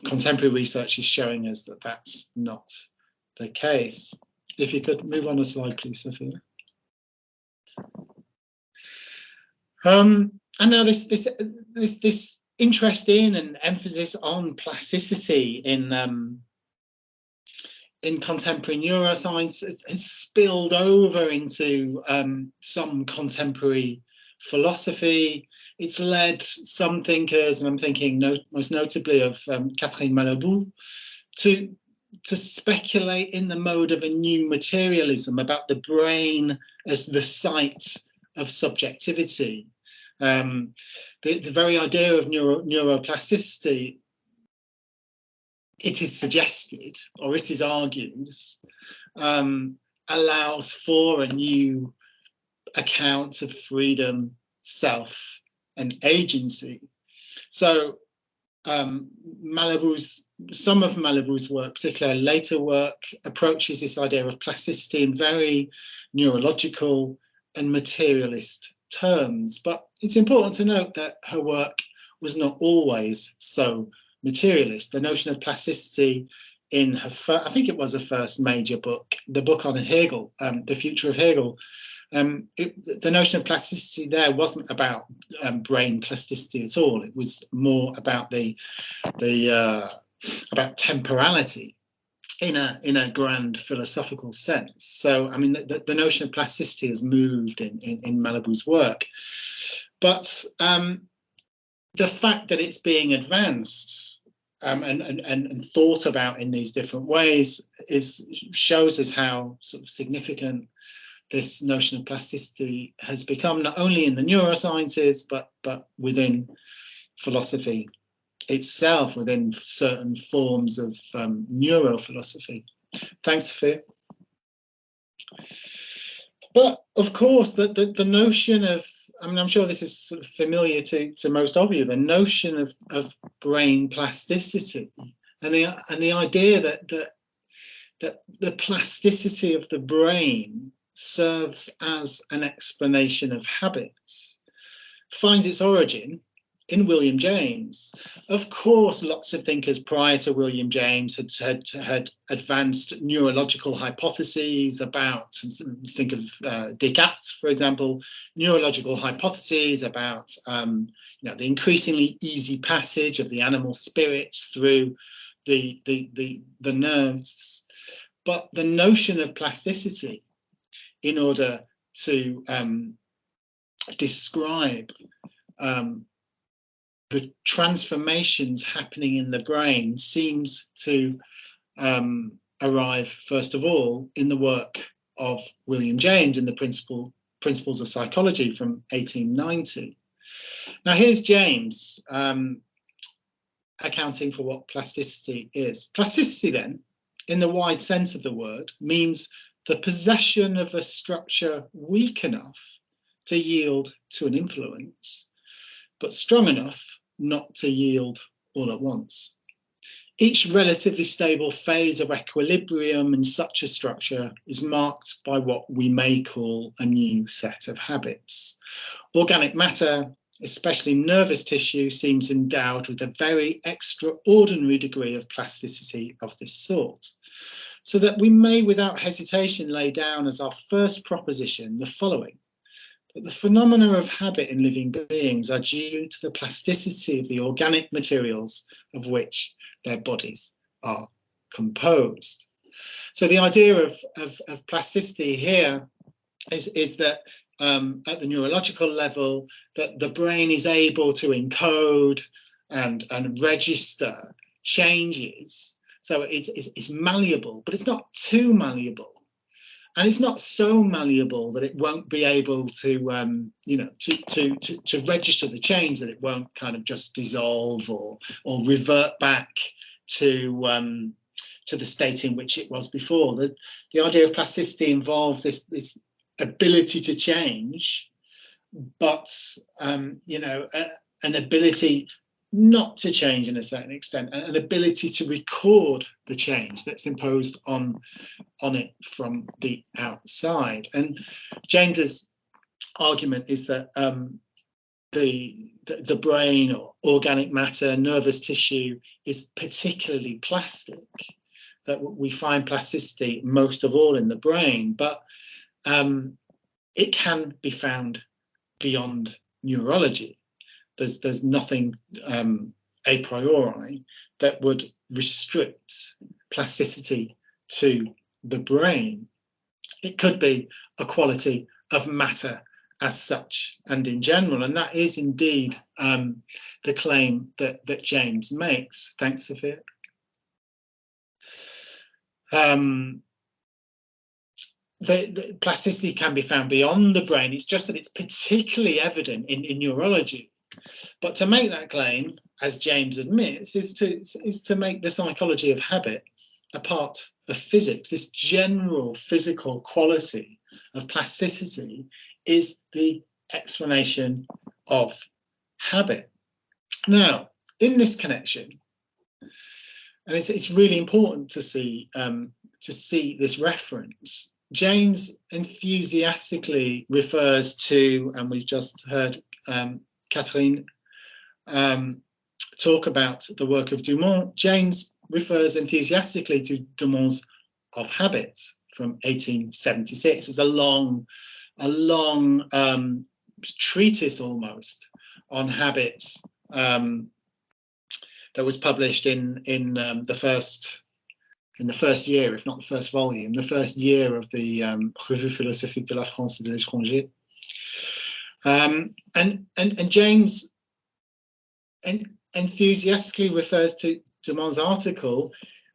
contemporary research is showing us that that's not the case. If you could move on a slide, please, Sophia. And now this interest in and emphasis on plasticity in contemporary neuroscience has spilled over into some contemporary philosophy. It's led some thinkers, and I'm thinking most notably of Catherine Malabou, to speculate in the mode of a new materialism about the brain as the site of subjectivity. The very idea of neuroplasticity, it is suggested, or it is argued, allows for a new account of freedom, self, and agency. So some of Malabou's work, particularly later work, approaches this idea of plasticity in very neurological and materialist terms. But it's important to note that her work was not always so materialist. The notion of plasticity in her, I think it was her first major book, the book on Hegel, The Future of Hegel, the notion of plasticity there wasn't about brain plasticity at all. It was more about about temporality in a grand philosophical sense. So, I mean, the notion of plasticity has moved in Malabou's work, but the fact that it's being advanced and thought about in these different ways shows us how sort of significant this notion of plasticity has become, not only in the neurosciences, but within philosophy itself, within certain forms of neurophilosophy. Thanks, Sophia. But of course, the notion of, I mean, I'm sure this is sort of familiar to most of you, the notion of brain plasticity and the idea that the plasticity of the brain serves as an explanation of habits finds its origin in William James. Of course, lots of thinkers prior to William James had advanced neurological hypotheses about, think of Descartes, for example, neurological hypotheses about the increasingly easy passage of the animal spirits through the nerves. But the notion of plasticity, in order to describe the transformations happening in the brain, seems to arrive, first of all, in the work of William James in the Principles of Psychology from 1890. Now, here's James accounting for what plasticity is. Plasticity, then, in the wide sense of the word, means the possession of a structure weak enough to yield to an influence, but strong enough not to yield all at once. Each relatively stable phase of equilibrium in such a structure is marked by what we may call a new set of habits. Organic matter, especially nervous tissue, seems endowed with a very extraordinary degree of plasticity of this sort, so that we may without hesitation lay down as our first proposition the following: that the phenomena of habit in living beings are due to the plasticity of the organic materials of which their bodies are composed. So the idea of plasticity here is that at the neurological level, that the brain is able to encode and register changes. So it's malleable, but it's not too malleable. And it's not so malleable that it won't be able to, to register the change, that it won't kind of just dissolve or revert back to the state in which it was before. The idea of plasticity involves this ability to change, but an ability not to change in a certain extent, an ability to record the change that's imposed on it from the outside. And James's argument is that the brain, or organic matter, nervous tissue, is particularly plastic, that we find plasticity most of all in the brain, but it can be found beyond neurology. There's nothing a priori that would restrict plasticity to the brain. It could be a quality of matter as such and in general, and that is indeed the claim that James makes. Thanks, Sophia. The plasticity can be found beyond the brain. It's just that it's particularly evident in neurology. But to make that claim, as James admits, is to make the psychology of habit a part of physics. This general physical quality of plasticity is the explanation of habit. Now, in this connection, and it's really important to see this reference, James enthusiastically refers to, and we've just heard Catherine talk about the work of Dumont. James refers enthusiastically to Dumont's Of Habit from 1876. It's a long treatise almost on habits that was published in the first year, if not the first volume, the first year of the Revue philosophique de la France et de l'étranger. And James enthusiastically refers to Dumont's article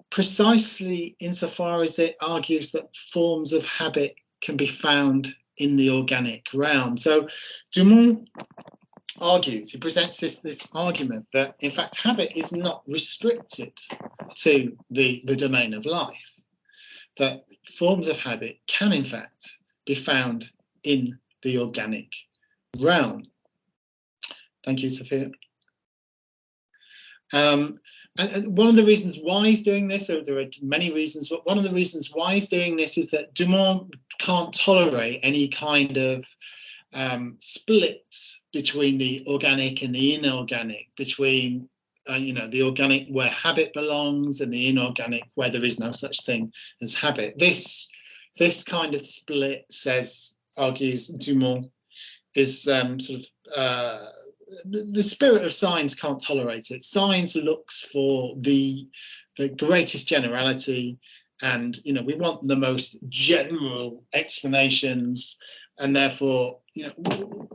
precisely insofar as it argues that forms of habit can be found in the organic realm. So Dumont argues, he presents this argument that in fact habit is not restricted to the domain of life, that forms of habit can in fact be found in the organic realm. Thank you, Sophia. and one of the reasons why he's doing this, so there are many reasons, but one of the reasons why he's doing this is that Dumont can't tolerate any kind of splits between the organic and the inorganic, between you know, the organic where habit belongs and the inorganic where there is no such thing as habit. This kind of split, argues Dumont, is sort of the spirit of science can't tolerate it. Science looks for the greatest generality, and you know, we want the most general explanations, and therefore, you know,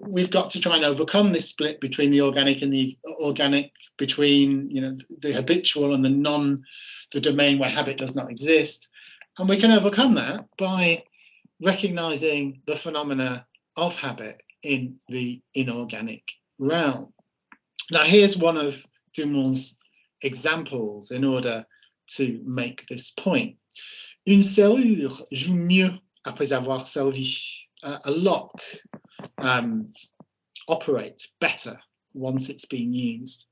we've got to try and overcome this split between the organic and the organic, between, you know, the habitual and the domain where habit does not exist. And we can overcome that by recognizing the phenomena of habit in the inorganic realm. Now, here's one of Dumont's examples in order to make this point. Une serrure joue mieux après avoir servi. A lock operates better once it's been used.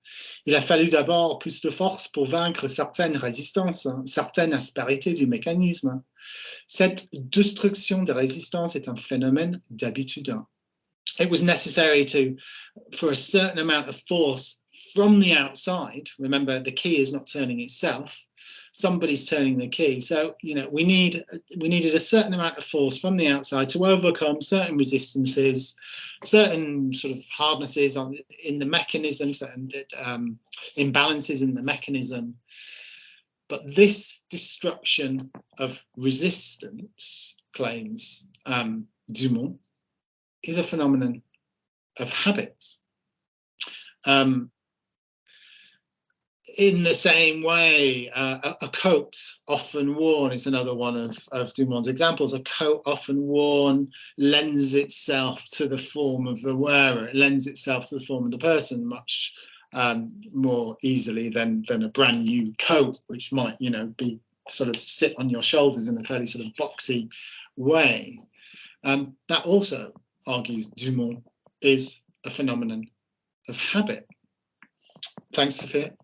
Il a fallu d'abord plus de force pour vaincre certaines résistances, certaines aspérités du mécanisme. Cette destruction de résistance est un phénomène d'habitude. It was necessary for a certain amount of force from the outside. Remember, the key is not turning itself. Somebody's turning the key. So, you know, we needed a certain amount of force from the outside to overcome certain resistances, certain sort of hardnesses in the mechanism, certain imbalances in the mechanism. But this destruction of resistance, claims Dumont, is a phenomenon of habit. In the same way, a coat often worn is another one of Dumont's examples. A coat often worn lends itself to the form of the wearer. It lends itself to the form of the person much more easily than a brand new coat, which might, you know, be sort of sit on your shoulders in a fairly sort of boxy way. That also, argues Dumont, is a phenomenon of habit. Thanks, Sophia.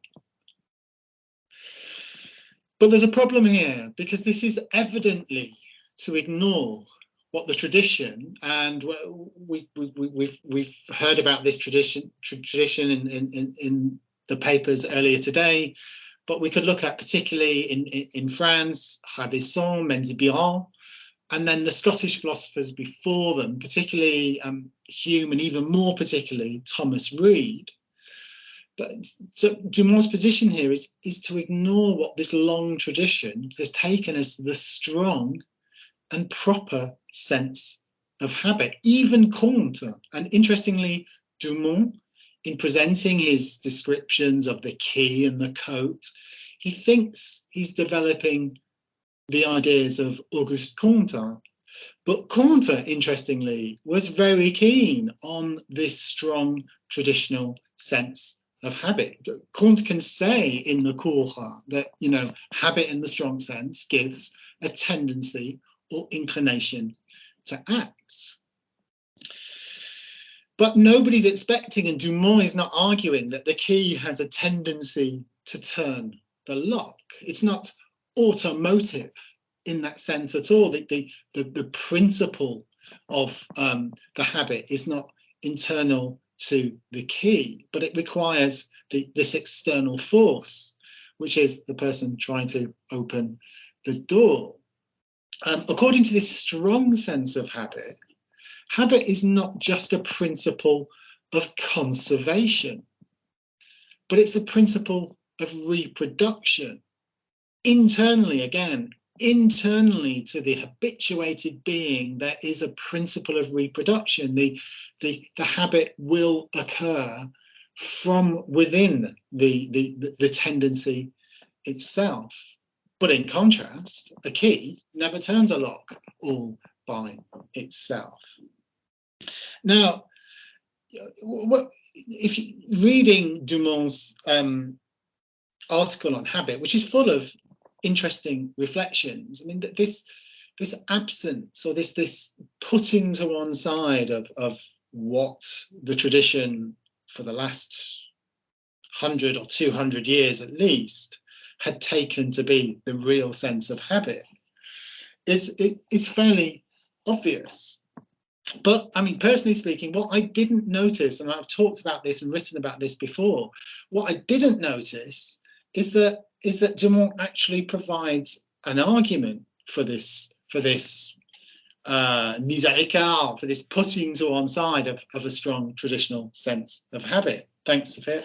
But there's a problem here, because this is evidently to ignore what the tradition, and we've heard about this tradition in the papers earlier today, but we could look at particularly in France, Rabelais, Menzibiran, and then the Scottish philosophers before them, particularly Hume, and even more particularly Thomas Reid. But so Dumont's position here is to ignore what this long tradition has taken as the strong and proper sense of habit. Even Comte, and interestingly, Dumont, in presenting his descriptions of the key and the coat, he thinks he's developing the ideas of Auguste Comte. But Comte, interestingly, was very keen on this strong traditional sense of habit. Comte can say in the Cours that, you know, habit in the strong sense gives a tendency or inclination to act. But nobody's expecting, and Dumont is not arguing, that the key has a tendency to turn the lock. It's not automotive in that sense at all. The principle of the habit is not internal to the key, but it requires this external force, which is the person trying to open the door. According to this strong sense of habit, habit is not just a principle of conservation, but it's a principle of reproduction. Internally, again, internally to the habituated being, there is a principle of reproduction. The habit will occur from within the tendency itself. But in contrast, a key never turns a lock all by itself. Now, if you reading Dumont's article on habit, which is full of interesting reflections, I mean, this absence, or this putting to one side of what the tradition for the last 100 or 200 years at least had taken to be the real sense of habit. It's fairly obvious. But I mean, personally speaking, what I didn't notice, and I've talked about this and written about this before, what I didn't notice is that Dumont actually provides an argument for this mise à l'écart, for this putting to one side of a strong traditional sense of habit. Thanks, Sophia.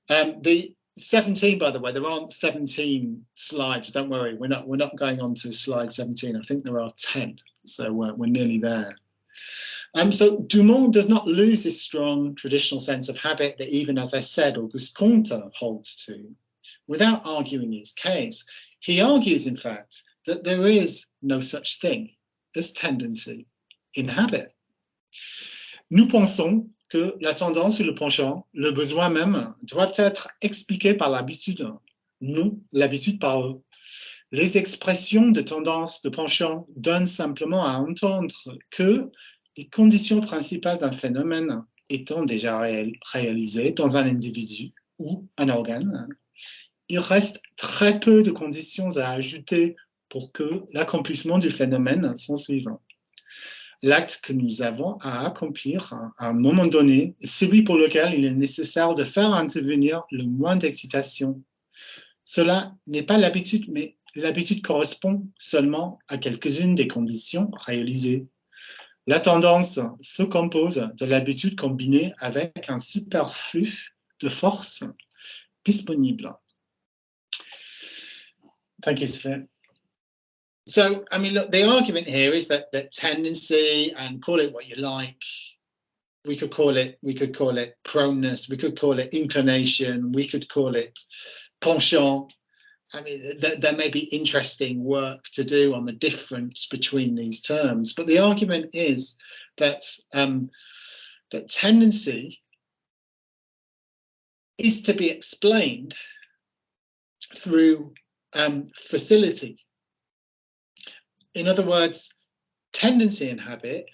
The 17, by the way, there aren't 17 slides. Don't worry, we're not going on to slide 17. I think there are 10, so we're nearly there. So Dumont does not lose this strong traditional sense of habit that even, as I said, Auguste Comte holds to, without arguing his case. He argues, in fact, that there is no such thing as tendency in habit. Nous pensons que la tendance ou le penchant, le besoin même, doivent être expliqués par l'habitude, non l'habitude par eux. Les expressions de tendance, de penchant donnent simplement à entendre que les conditions principales d'un phénomène étant déjà réalisées dans un individu ou un organe, il reste très peu de conditions à ajouter pour que l'accomplissement du phénomène soit suivant. L'acte que nous avons à accomplir à un moment donné est celui pour lequel il est nécessaire de faire intervenir le moins d'excitation. Cela n'est pas l'habitude, mais l'habitude correspond seulement à quelques-unes des conditions réalisées. La tendance se compose de l'habitude combinée avec un superflu de force disponible. Thank you, Sophia. So, I mean, look, the argument here is that tendency, and call it what you like, we could call it proneness, we could call it inclination, we could call it penchant. I mean, there may be interesting work to do on the difference between these terms, but the argument is that that tendency is to be explained through facility. In other words, tendency in habit,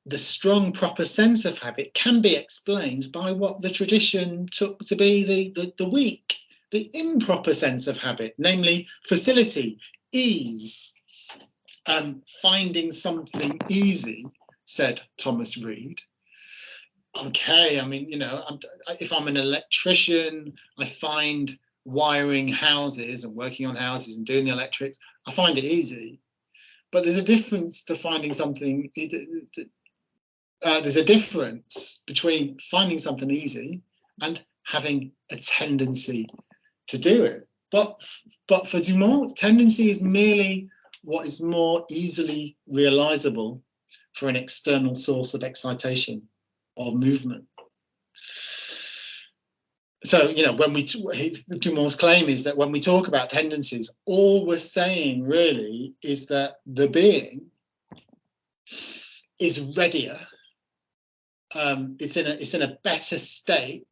the strong proper sense of habit, can be explained by what the tradition took to be the weak, the improper sense of habit, namely facility, ease, finding something easy, said Thomas Reid. Okay, I mean, you know, if I'm an electrician, I find wiring houses and working on houses and doing the electrics, I find it easy. But there's a difference to finding something. There's a difference between finding something easy and having a tendency to do it. But for Dumont, tendency is merely what is more easily realizable for an external source of excitation or movement. So, you know, Dumont's claim is that when we talk about tendencies, all we're saying really is that the being is readier. It's in a better state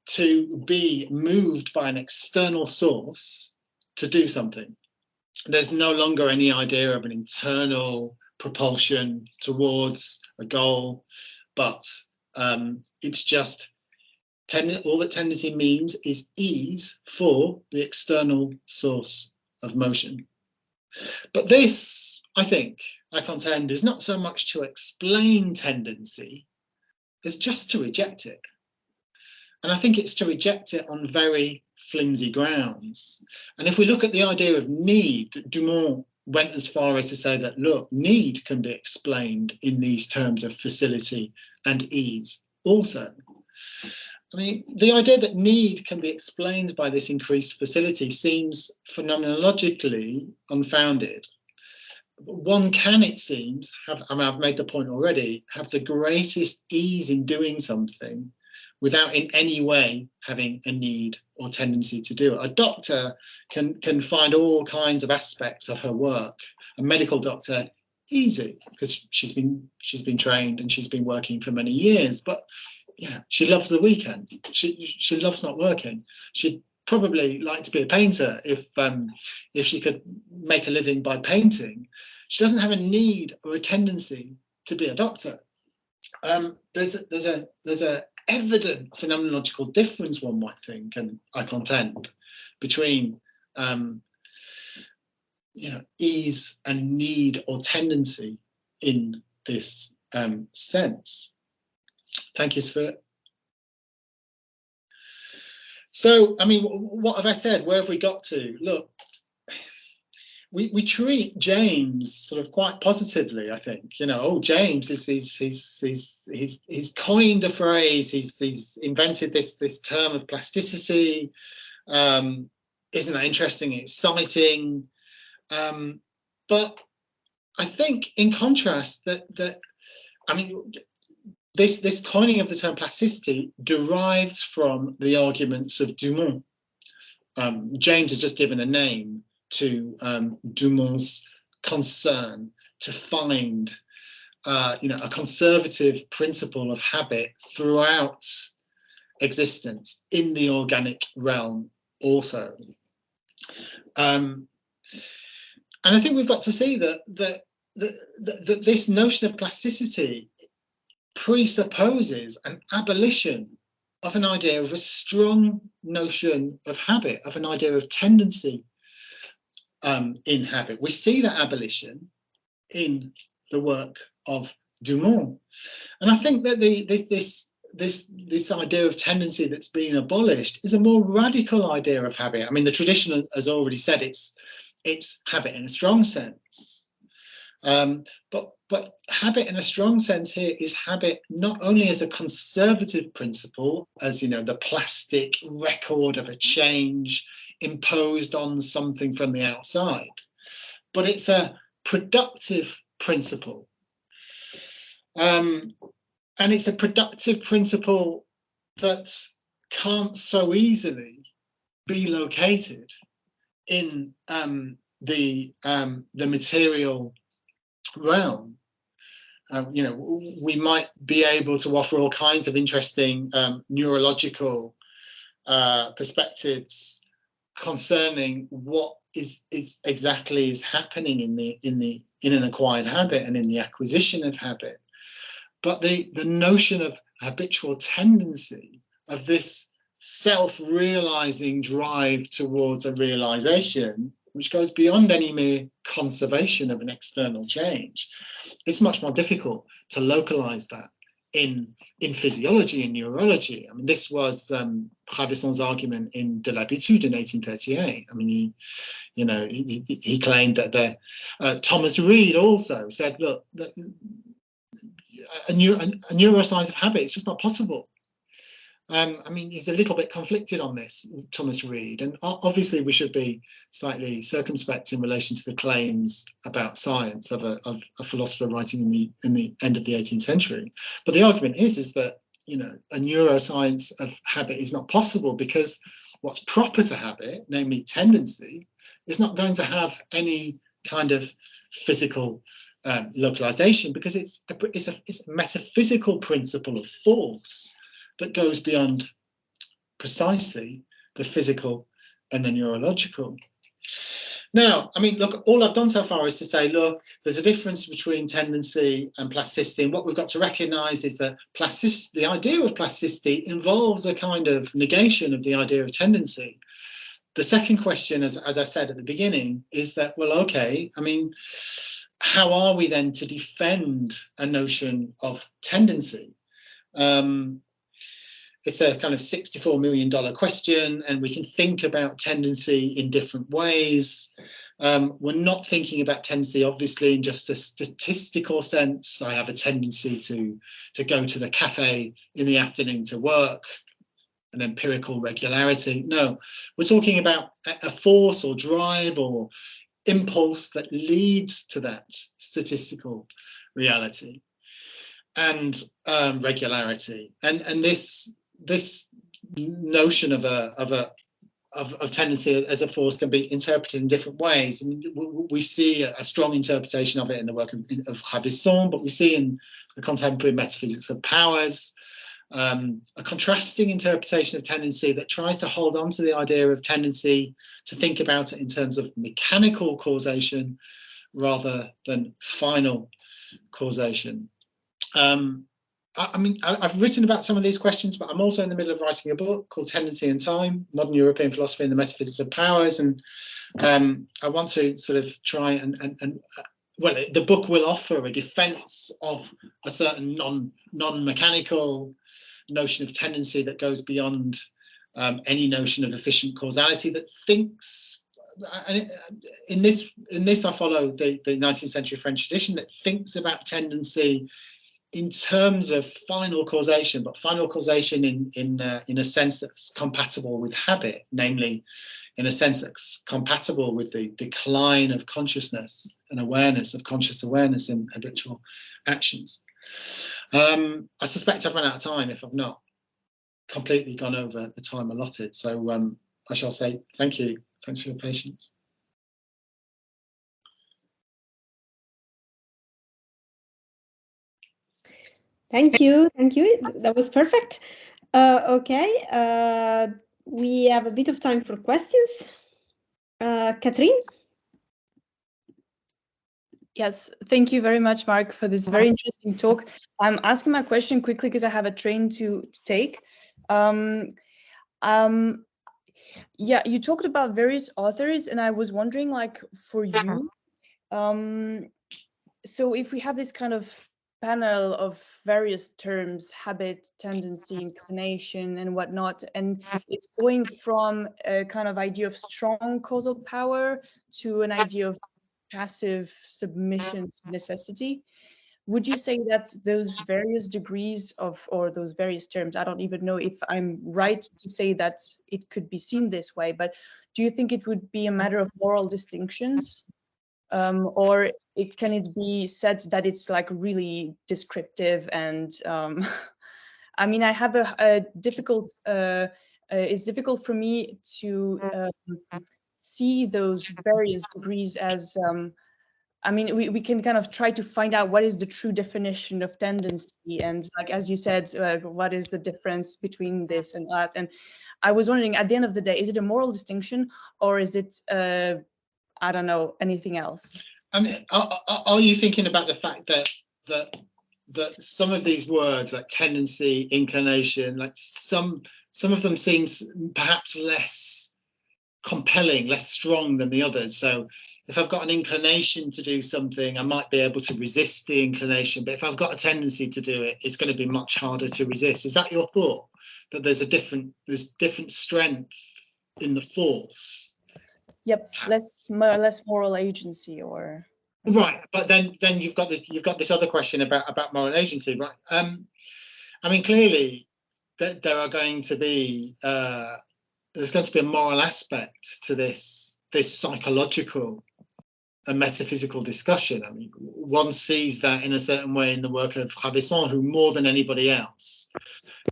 to be moved by an external source to do something. There's no longer any idea of an internal propulsion towards a goal, but it's just all that tendency means is ease for the external source of motion. But this, I think, I contend, is not so much to explain tendency as just to reject it. And I think it's to reject it on very flimsy grounds. And if we look at the idea of need, Dumont went as far as to say that, look, need can be explained in these terms of facility and ease also. I mean, the idea that need can be explained by this increased facility seems phenomenologically unfounded. One can, it seems, I've made the point already, have the greatest ease in doing something without in any way having a need or tendency to do it. A doctor can find all kinds of aspects of her work. A medical doctor, easy, because she's been trained and she's been working for many years. But yeah, she loves the weekends. She loves not working. She'd probably like to be a painter if she could make a living by painting. She doesn't have a need or a tendency to be a doctor. There's a evident phenomenological difference, one might think, and I contend, between ease and need or tendency in this sense. Thank you, Svir. So, I mean, what have I said? Where have we got to? Look, we treat James sort of quite positively, I think. Oh, James he's coined a phrase, he's invented this term of plasticity. Isn't that interesting, exciting? But I think, in contrast, that I mean, this coining of the term plasticity derives from the arguments of Dumont. James has just given a name to Dumont's concern to find, a conservative principle of habit throughout existence in the organic realm also. And I think we've got to see that this notion of plasticity presupposes an abolition of an idea of a strong notion of habit, of an idea of tendency in habit. We see that abolition in the work of Dumont, and I think that this idea of tendency that's been abolished is a more radical idea of habit. I mean, the tradition has already said it's habit in a strong sense, but habit in a strong sense here is habit not only as a conservative principle, as the plastic record of a change imposed on something from the outside, but it's a productive principle. And it's a productive principle that can't so easily be located in the material realm. We might be able to offer all kinds of interesting neurological perspectives concerning what is exactly happening in an acquired habit and in the acquisition of habit. But the notion of habitual tendency, of this self-realizing drive towards a realization, which goes beyond any mere conservation of an external change, it's much more difficult to localize that in physiology and neurology. I mean, this was Rabisson's argument in De l'Habitude in 1838. I mean, he claimed that Thomas Reid also said, look, a neuroscience of habit is just not possible. I mean, he's a little bit conflicted on this, Thomas Reid, and obviously we should be slightly circumspect in relation to the claims about science of a philosopher writing in the end of the 18th century. But the argument is that a neuroscience of habit is not possible because what's proper to habit, namely tendency, is not going to have any kind of physical localization, because it's a metaphysical principle of force that goes beyond precisely the physical and the neurological. Now, I mean, look, all I've done so far is to say, look, there's a difference between tendency and plasticity, and what we've got to recognize is that the idea of plasticity involves a kind of negation of the idea of tendency. The second question, as I said at the beginning, is that, well, okay, I mean, how are we then to defend a notion of tendency? It's a kind of $64 million question, and we can think about tendency in different ways. We're not thinking about tendency, obviously, in just a statistical sense. I have a tendency to go to the cafe in the afternoon to work, an empirical regularity. No, we're talking about a force or drive or impulse that leads to that statistical reality and regularity. And this notion of tendency as a force can be interpreted in different ways. I mean, we see a strong interpretation of it in the work of Rabisson, but we see in the contemporary metaphysics of powers a contrasting interpretation of tendency that tries to hold on to the idea of tendency, to think about it in terms of mechanical causation rather than final causation. I mean, I've written about some of these questions, but I'm also in the middle of writing a book called Tendency and Time, Modern European Philosophy and the Metaphysics of Powers. And I want to sort of try and well, the book will offer a defense of a certain non-mechanical notion of tendency that goes beyond any notion of efficient causality, that thinks, and in this I follow the 19th century French tradition, that thinks about tendency in terms of final causation, but final causation in a sense that's compatible with habit, namely in a sense that's compatible with the decline of consciousness and awareness, of conscious awareness in habitual actions. I suspect I've run out of time if I've not completely gone over the time allotted. So I shall say thank you. Thanks for your patience. Thank you. Thank you. That was perfect. Okay. We have a bit of time for questions. Catherine? Yes, thank you very much, Mark, for this very interesting talk. I'm asking my question quickly because I have a train to take. Yeah, you talked about various authors, and I was wondering, like, for you, so if we have this kind of panel of various terms, habit, tendency, inclination, and whatnot, and it's going from a kind of idea of strong causal power to an idea of passive submission to necessity, would you say that those various degrees of, or those various terms, I don't even know if I'm right to say that it could be seen this way, but do you think it would be a matter of moral distinctions? Or can it be said that it's like really descriptive and I mean, I have a difficult, it's difficult for me to see those various degrees as, I mean, we can kind of try to find out what is the true definition of tendency. And like, as you said, what is the difference between this and that? And I was wondering, at the end of the day, is it a moral distinction or is it, I don't know, anything else? I mean, are you thinking about the fact that some of these words like tendency, inclination, like some of them seems perhaps less compelling, less strong than the others? So if I've got an inclination to do something, I might be able to resist the inclination, but if I've got a tendency to do it, it's going to be much harder to resist. Is that your thought, that there's different strength in the force? Yep, less moral agency, or right. But then you've got this other question about moral agency, right? I mean, clearly there are going to be there's going to be a moral aspect to this psychological and metaphysical discussion. I mean, one sees that in a certain way in the work of Rabelais, who more than anybody else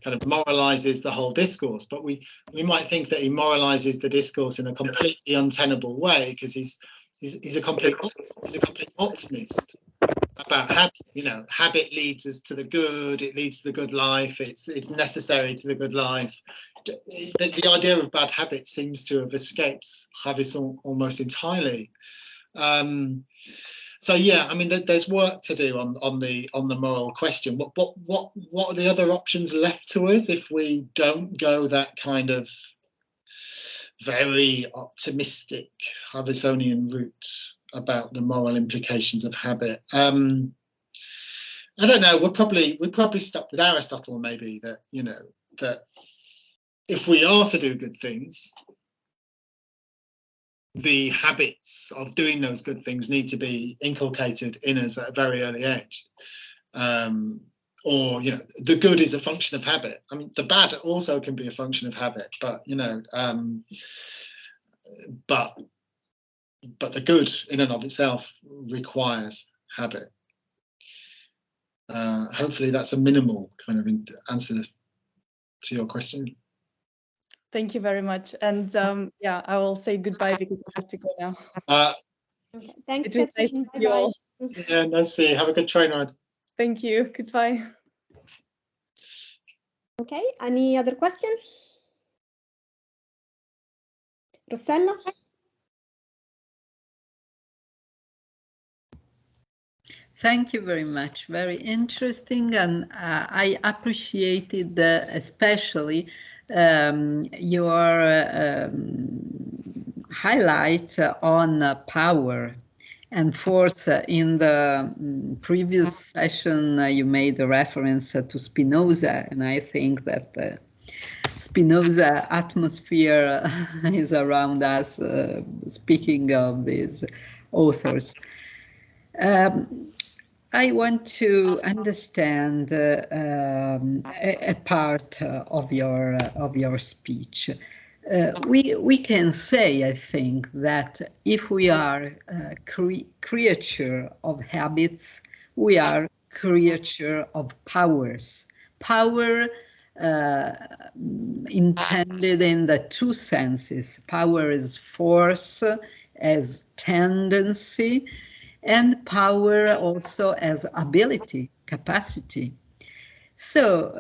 kind of moralizes the whole discourse. But we might think that he moralizes the discourse in a completely untenable way because he's a complete optimist about habit. You know, habit leads us to the good. It leads to the good life. It's necessary to the good life. The idea of bad habits seems to have escaped Rabelais almost entirely. So yeah, I mean, there's work to do on the moral question. What are the other options left to us if we don't go that kind of very optimistic Rabeisian route about the moral implications of habit? I don't know. We're probably stuck with Aristotle, maybe, that, you know, that if we are to do good things, the habits of doing those good things need to be inculcated in us at a very early age. Or, you know, the good is a function of habit. I mean, the bad also can be a function of habit, but, you know, but the good in and of itself requires habit. Hopefully that's a minimal kind of answer to your question. Thank you very much. And yeah, I will say goodbye because I have to go now. Okay. Thanks. It was nice to meet you all. Yeah, nice to see you. Have a good train ride. Thank you. Goodbye. Okay. Any other question? Rossella? Thank you very much. Very interesting, and I appreciated especially your highlight on power and force. In the previous session, you made a reference to Spinoza, and I think that Spinoza atmosphere is around us, speaking of these authors. I want to understand a part of your speech. We can say, I think, that if we are a creature of habits, we are creature of powers. Power intended in the two senses. Power is force, as tendency, and power also as ability, capacity. So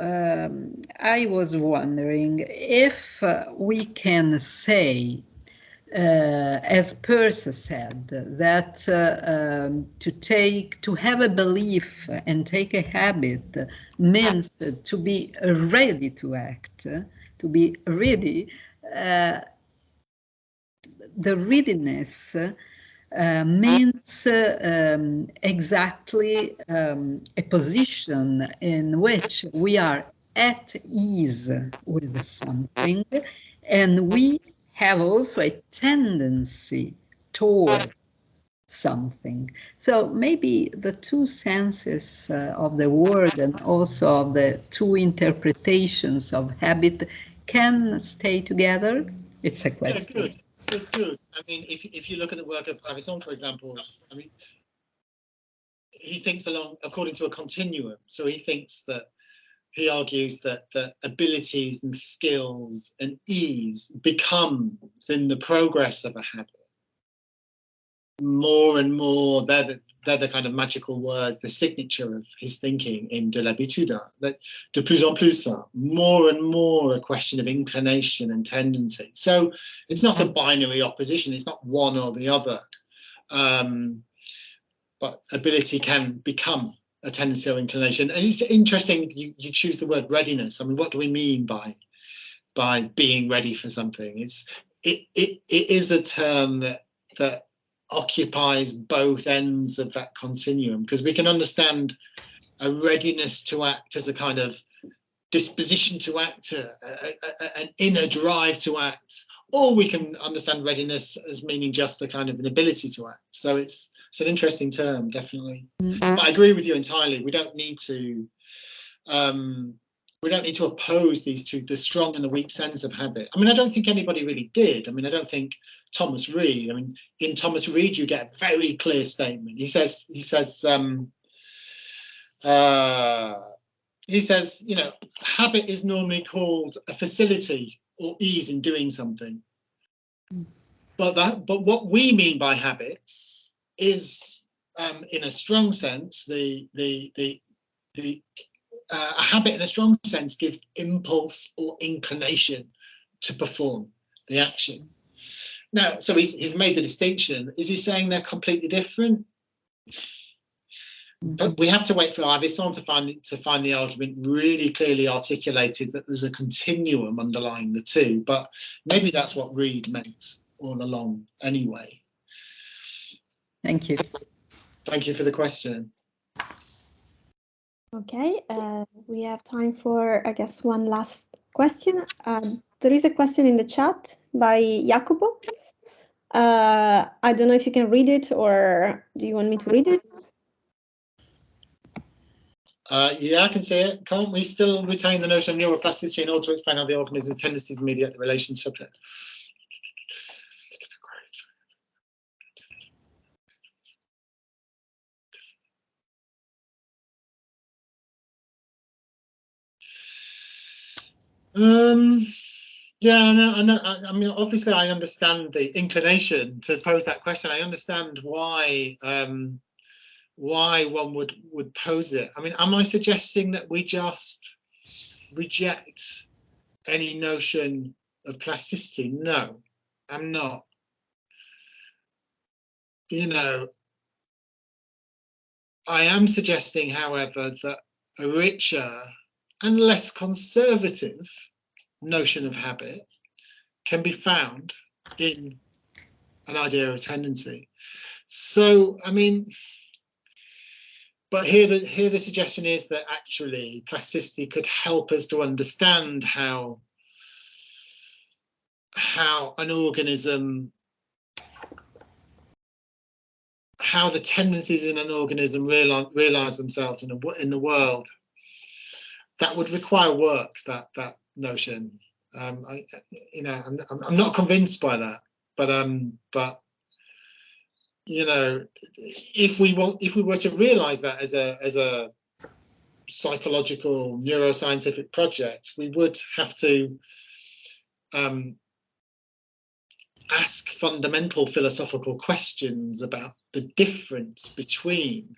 I was wondering if we can say, as Peirce said, that to have a belief and take a habit means to be ready to act, to be ready. The readiness means exactly a position in which we are at ease with something, and we have also a tendency toward something. So maybe the two senses of the word and also of the two interpretations of habit can stay together. It's a question. Yeah, good. I mean, if you look at the work of Fabbrichesi, for example, I mean, he thinks along according to a continuum. So he argues that abilities and skills and ease becomes in the progress of a habit more and more. They're the kind of magical words, the signature of his thinking in De l'habitude, that de plus en plus, more and more a question of inclination and tendency. So it's not a binary opposition, it's not one or the other. But ability can become a tendency or inclination. And it's interesting you choose the word readiness. I mean, what do we mean by being ready for something? It is a term that occupies both ends of that continuum, because we can understand a readiness to act as a kind of disposition to act, an inner drive to act, or we can understand readiness as meaning just a kind of an ability to act. So it's an interesting term, definitely. But I agree with you entirely. We don't need to oppose these two, the strong and the weak sense of habit. I mean, I don't think anybody really did. I mean, I don't think Thomas Reid. I mean, in Thomas Reid, you get a very clear statement. He says, you know, habit is normally called a facility or ease in doing something. But what we mean by habits is, in a strong sense, a habit in a strong sense gives impulse or inclination to perform the action. Now, so he's made the distinction. Is he saying they're completely different? But we have to wait for Avison to find the argument really clearly articulated that there's a continuum underlying the two. But maybe that's what Reid meant all along anyway. Thank you. Thank you for the question. Okay, we have time for, I guess, one last question. There is a question in the chat by Jacopo. I don't know if you can read it, or do you want me to read it? Yeah, I can see it. Can't we still retain the notion of neuroplasticity in order to explain how the organism's tendencies mediate the relation subject? Yeah, I know. I mean, obviously, I understand the inclination to pose that question. I understand why one would pose it. I mean, am I suggesting that we just reject any notion of plasticity? No, I'm not. You know, I am suggesting, however, that a richer and less conservative notion of habit can be found in an idea of tendency. So, I mean, but here the suggestion is that actually plasticity could help us to understand how an organism, how the tendencies in an organism realize themselves in the world. That would require work, that notion. I'm not convinced by that, but you know, if we were to realize that as a psychological neuroscientific project, we would have to ask fundamental philosophical questions about the difference between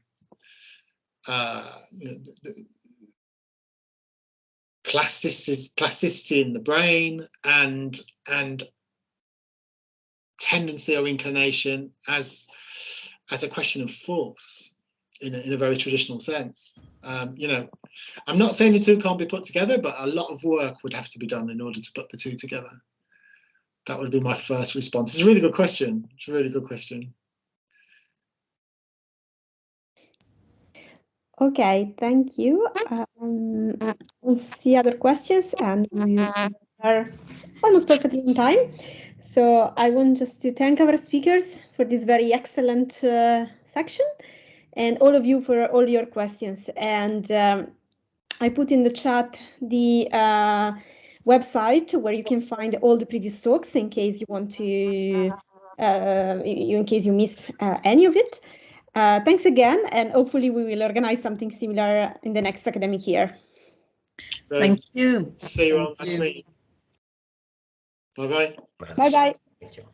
plasticity in the brain and tendency or inclination as a question of force in a very traditional sense. You know, I'm not saying the two can't be put together, but a lot of work would have to be done in order to put the two together. That would be my first response. It's a really good question. It's a really good question. Okay, thank you. We'll see other questions, and we are almost perfectly on time. So I want just to thank our speakers for this very excellent section, and all of you for all your questions. And I put in the chat the website where you can find all the previous talks in case you want to, in case you miss any of it. Thanks again, and hopefully we will organize something similar in the next academic year. Thank you. See you all next week. Bye-bye. Bye-bye. Thank you.